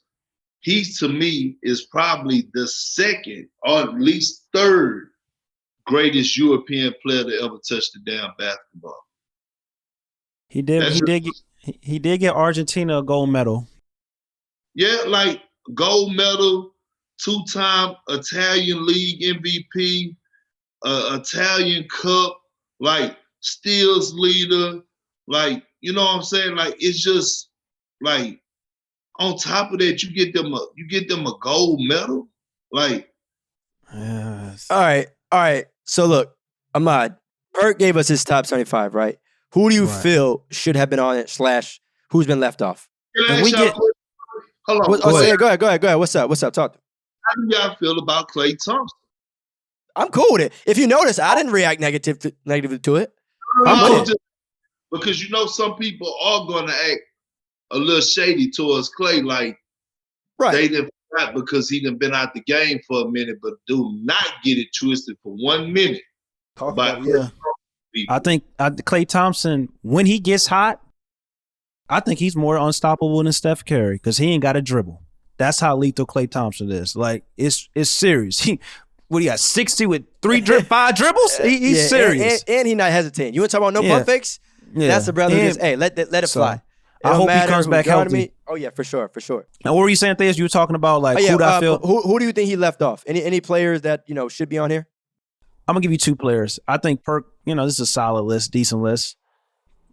he, to me, is probably the second or at least third greatest European player to ever touch the damn basketball. He did get Argentina a gold medal. Yeah, like gold medal, 2-time Italian League MVP, Italian Cup, like steals leader, like, you know what I'm saying? Like, it's just like, on top of that, you get them a gold medal. Like, yes. All right. So look, Ahmad, Perk gave us his top 75, right? Who do you feel should have been on it / who's been left off? Hold on. Go ahead. What's up? Talk to me. How do y'all feel about Klay Thompson? I'm cool with it. If you notice, I didn't react negatively to it. Because you know some people are going to act a little shady towards Klay, like they didn't forgot because he done been out the game for a minute, but do not get it twisted for 1 minute. I think Klay Thompson, when he gets hot, I think he's more unstoppable than Steph Curry because he ain't got a dribble. That's how lethal Klay Thompson is. Like, it's serious. He got 60 with 5 dribbles? He's serious. And he not hesitating. You want to talk about no pump fakes? Yeah. That's the brother who just, hey, let it fly. I hope he comes back healthy. Oh, yeah, for sure. Now, what were you saying, Theus? You were talking about, like, who do I feel? Who do you think he left off? Any players that, should be on here? I'm going to give you 2 players. I think Perk, this is a solid list, decent list.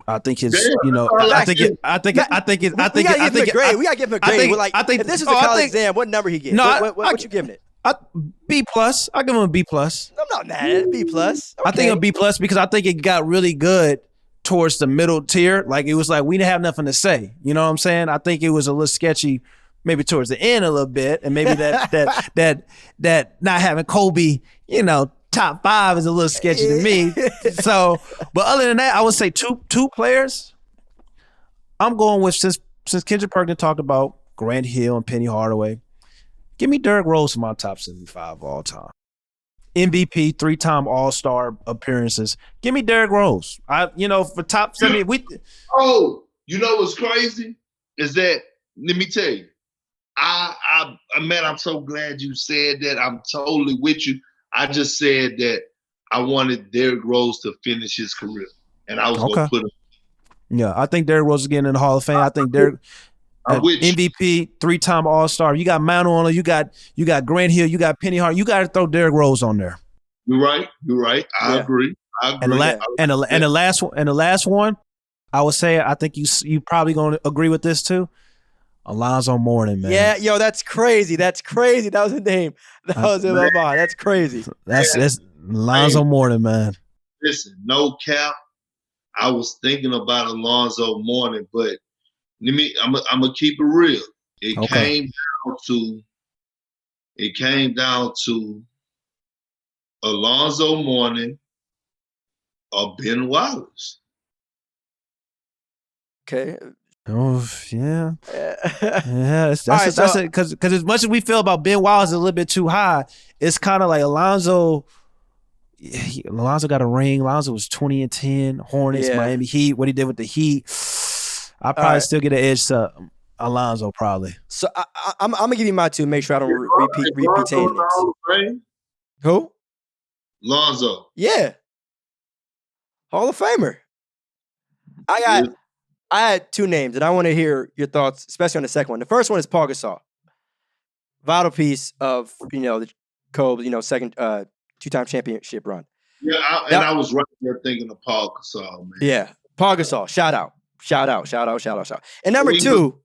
I think his, we gotta give him a grade. If this is a college exam, what number he get? What you giving it? B+. I give him a B+. I'm not mad at it. B+. Okay. I think a B+ because I think it got really good towards the middle tier. Like, it was like we didn't have nothing to say. You know what I'm saying? I think it was a little sketchy, maybe towards the end a little bit, and maybe that not having Kobe, top 5 is a little sketchy to me. So, but other than that, I would say two players. I'm going with since Kendrick Perkins talked about Grant Hill and Penny Hardaway. Give me Derrick Rose for my top 75 of all time. MVP, 3-time All-Star appearances. Give me Derrick Rose. For top 70. You know what's crazy is that, let me tell you, I'm so glad you said that. I'm totally with you. I just said that I wanted Derrick Rose to finish his career, and I was going to put him. Yeah, I think Derrick Rose is getting in the Hall of Fame. I think Derrick MVP, 3-time All-Star. You got Manu on it. You got Grant Hill. You got Penny Hart. You got to throw Derrick Rose on there. You're right. I agree. And the last one, I would say, I think you probably going to agree with this too. Alonzo Mourning, man. Yeah, yo, that's crazy. That was his name. That was in my mind. That's crazy. That's Alonzo Mourning, man. Listen, no cap. I was thinking about Alonzo Mourning, but I'm gonna keep it real. It came down to Alonzo Mourning or Ben Wallace. Okay. Oh yeah, yeah. All right, That's it. Because as much as we feel about Ben Wallace a little bit too high, it's kind of like Alonzo. Alonzo got a ring. Alonzo was 20-10. Hornets, Yeah. Miami Heat. What he did with the Heat, I All probably right. still get an edge to Alonzo probably. So I'm gonna give you my two. Make sure I don't repeat Lonzo in the names. Hall of Fame? Who? Lonzo. Yeah, Hall of Famer. Yeah. I had two names, and I want to hear your thoughts, especially on the second one. The first one is Paul Gasol, vital piece of the Kobe, second two-time championship run. Yeah, I was right there thinking of Paul Gasol, man. Yeah, Paul Gasol, shout out. And number two,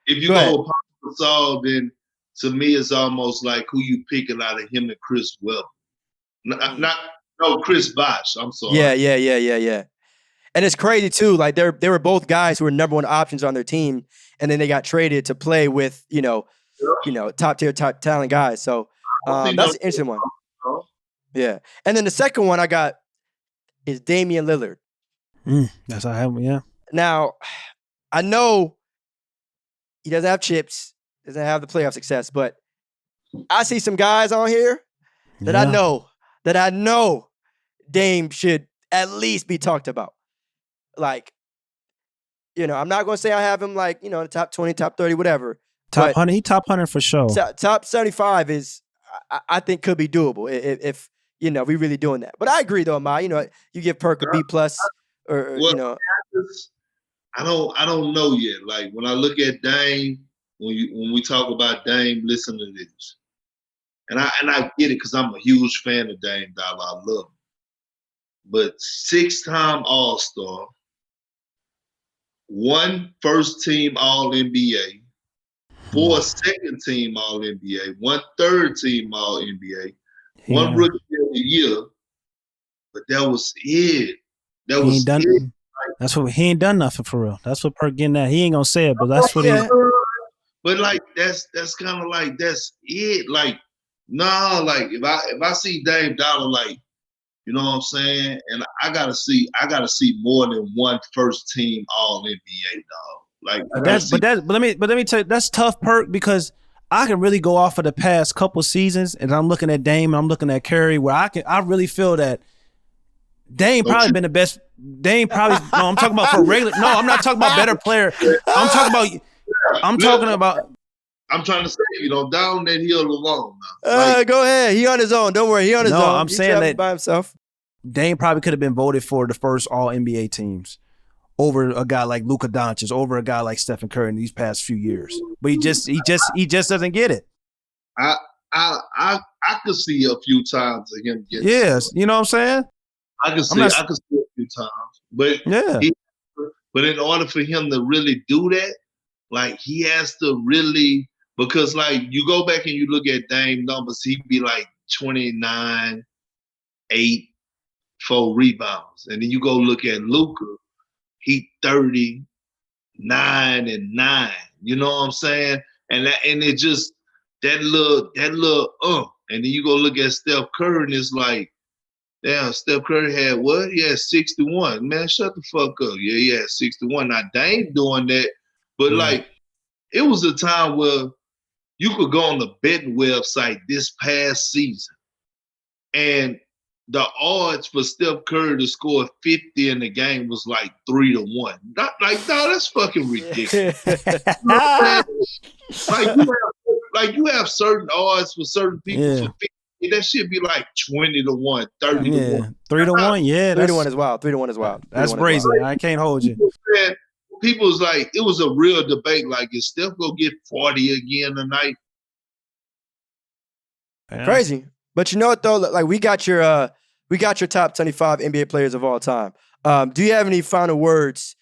if you go ahead. go with Paul Gasol, then to me it's almost like who you picking out of him and Chris Webber. Chris Bosh. I'm sorry. Yeah. And it's crazy too. Like they were both guys who were number one options on their team, and then they got traded to play with top tier, top talent guys. So that's an interesting one. Yeah. And then the second one I got is Damian Lillard. That's how I have. Yeah. Now, I know he doesn't have chips, doesn't have the playoff success, but I see some guys on here that I know Dame should at least be talked about. Like, I'm not going to say I have him like, in the top 20, top 30, whatever. Top 100, he top 100 for sure. Top 75 is, I think, could be doable if we really doing that. But I agree though, Ma. You give Perk a B+, or. I don't know yet. Like when I look at Dame, when we talk about Dame, listen to this, and I get it because I'm a huge fan of Dame Dollar. I love him, but 6-time All-Star, 1 first-team All-NBA, 4 second-team All-NBA, 1 third-team All-NBA, 1 Rookie of the Year, but that was it. He ain't done nothing for real. That's what Perk getting at. He ain't gonna say it, but that's what he. But like that's kind of like that's it. Like like if I see Dame Dollar, like you know what I'm saying, and I gotta see more than 1 first team All NBA dog. But let me tell you, that's tough, Perk, because I can really go off of the past couple seasons, and I'm looking at Dame and I'm looking at Curry, where I really feel that Dame probably been the best. Dame probably I'm talking about for regular. No, I'm not talking about better player. I'm talking about. I'm trying to say, down that hill alone now. Go ahead. He on his own. Don't worry. He on his own. No, I'm saying that by himself. Dame probably could have been voted for the first All NBA teams over a guy like Luka Doncic, over a guy like Stephen Curry in these past few years. But he just doesn't get it. I could see a few times of him getting. Yes, you know what I'm saying. I could see a few times, but yeah. But in order for him to really do that, like he has to really, because like you go back and you look at Dame numbers, he'd be like 29, 8, 4 rebounds, and then you go look at Luka, he 39 and 9. You know what I'm saying? And it just that little and then you go look at Steph Curry, and it's like, damn, Steph Curry had what? He had 61. Man, shut the fuck up. Yeah, he had 61. Now, Dame doing that, but like, it was a time where you could go on the betting website this past season, and the odds for Steph Curry to score 50 in the game was like 3-1. Not like, no, that's fucking ridiculous. You have certain odds for certain people for 50. That should be like 20-1, 30-1. 3-1, yeah. 3-1 is wild. 3-1 is wild. That's crazy. I can't hold you. People was like, it was a real debate. Like, is Steph gonna get 40 again tonight? Yeah. Crazy. But you know what though? Like we got your top 25 NBA players of all time. Do you have any final words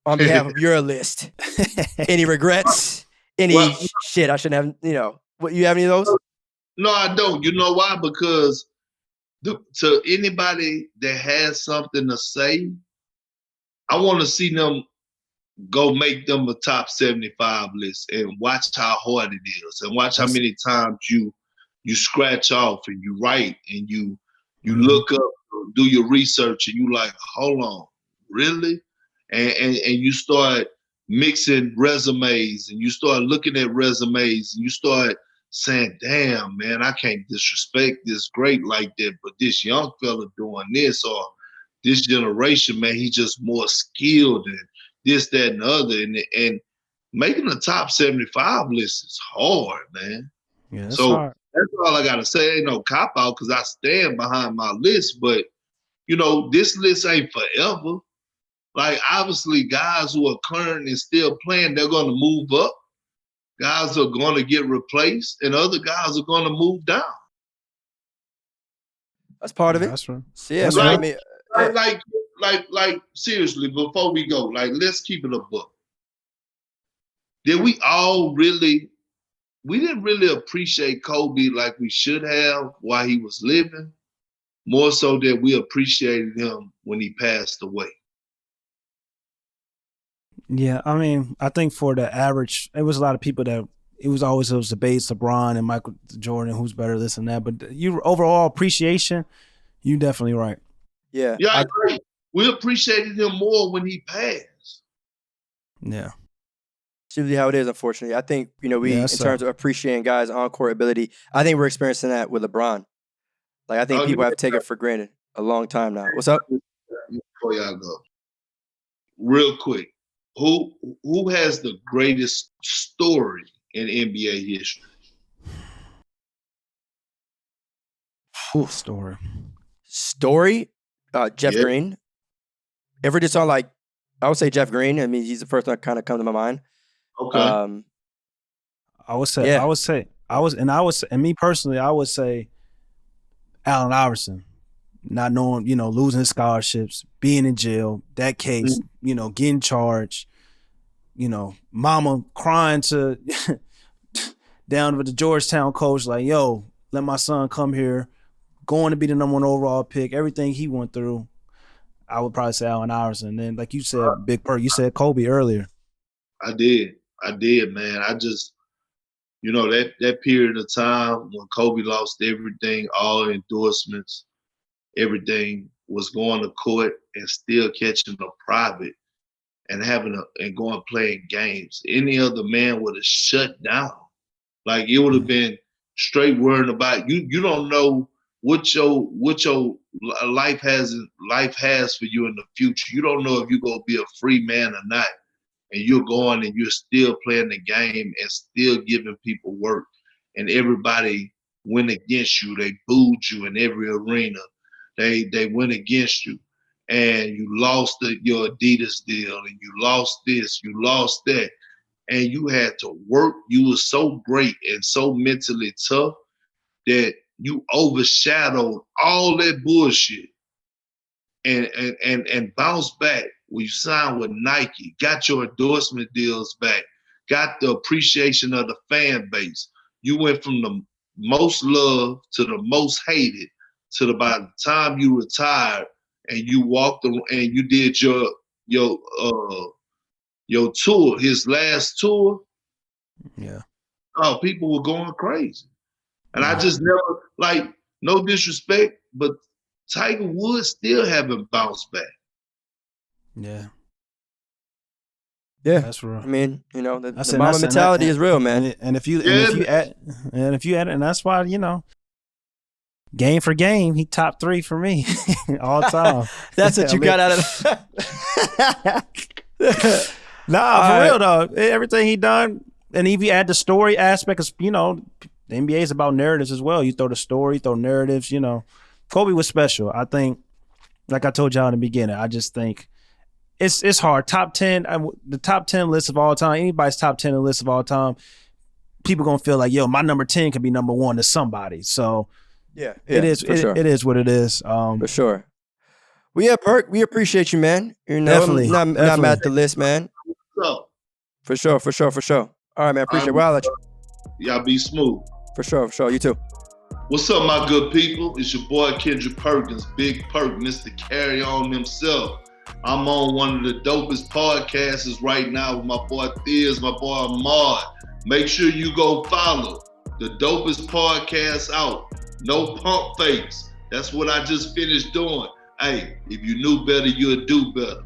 on behalf of your list? Any regrets? Any shit I shouldn't have? What you have any of those? No, I don't. You know why? Because to anybody that has something to say, I want to see them go make them a top 75 list and watch how hard it is, and watch how many times you scratch off and you write and you look up, do your research, and you like, hold on, really? And you start mixing resumes and you start looking at resumes and you start saying, damn, man, I can't disrespect this great like that, but this young fella doing this, or this generation, man, he's just more skilled and this, that, and the other. And making the top 75 list is hard, man. Yeah, that's so hard. that's all I got to say. Ain't no cop-out because I stand behind my list, but, you know, this list ain't forever. Like, obviously, guys who are current and still playing, they're going to move up. Guys are going to get replaced, and other guys are going to move down. That's part of it. That's right. So, yeah, That's man. right. I mean, Like, seriously, before we go, like, let's keep it a book. Did we all really, we didn't really appreciate Kobe like we should have while he was living, more so that we appreciated him when he passed away. Yeah, I mean, I think for the average, it was a lot of people that it was always those debates, LeBron and Michael Jordan, who's better, this and that. But you overall appreciation, you definitely right. Yeah. Yeah, I agree. We appreciated him more when he passed. Yeah. It's usually how it is, unfortunately. I think, you know, in terms of appreciating guys' on-court ability, I think we're experiencing that with LeBron. Like, I think people have taken it for granted a long time now. What's up? Before y'all go, real quick, who has the greatest story in NBA history? Story? Jeff Green. Ever just on, like, I would say Jeff Green. I mean, he's the first one that kind of come to my mind. Okay. I would say, and me personally, I would say Allen Iverson, not knowing, you know, losing his scholarships, being in jail, that case, you know, getting charged, you know, mama crying to down with the Georgetown coach, like, yo, let my son come here, going to be the #1 overall pick, everything he went through. I would probably say Allen Iverson. And then, like you said, Big Perk, you said Kobe earlier. I did, man. I just, you know, that period of time when Kobe lost everything, all endorsements, everything, was going to court and still catching a private and and going playing games. Any other man would have shut down. Like, it would have been straight worrying about you. You don't know what your life has for you in the future. You don't know if you're gonna be a free man or not. And you're going and you're still playing the game and still giving people work. And everybody went against you. They booed you in every arena. They went against you. And you lost your Adidas deal, and you lost this, you lost that. And you had to work. You were so great and so mentally tough that you overshadowed all that bullshit and bounced back. When you signed with Nike, got your endorsement deals back, got the appreciation of the fan base. You went from the most loved to the most hated to by the time you retired and you walked and you did your tour, his last tour. Yeah. Oh, people were going crazy. And I just never, like, no disrespect, but Tiger Woods still haven't bounced back. Yeah. Yeah, that's real. I mean, you know, the mama mentality is real, man. And if you add, and that's why, you know, game for game, he top 3 for me all time. That's what you got out of that. Nah, for real though. Everything he done, and if you add the story aspect, of, you know, the NBA is about narratives as well. You throw the story, throw narratives. You know, Kobe was special. I think, like I told y'all in the beginning, I just think. It's hard. Top 10, the top 10 list of all time, anybody's top 10 list of all time, people going to feel like, yo, my number 10 can be number 1 to somebody. So yeah it is sure. It is what it is. For sure. Well, yeah, Perk, we appreciate you, man. You know, definitely. Not mad at the list, man. So, for sure. All right, man. Appreciate it. Well, I'll let you. Y'all be smooth. For sure. You too. What's up, my good people? It's your boy, Kendrick Perkins, Big Perk, Mr. Carry On himself. I'm on one of the dopest podcasts right now with my boy Theus, my boy Ahmad. Make sure you go follow the dopest podcast out. No pump fakes. That's what I just finished doing. Hey, if you knew better, you'll do better.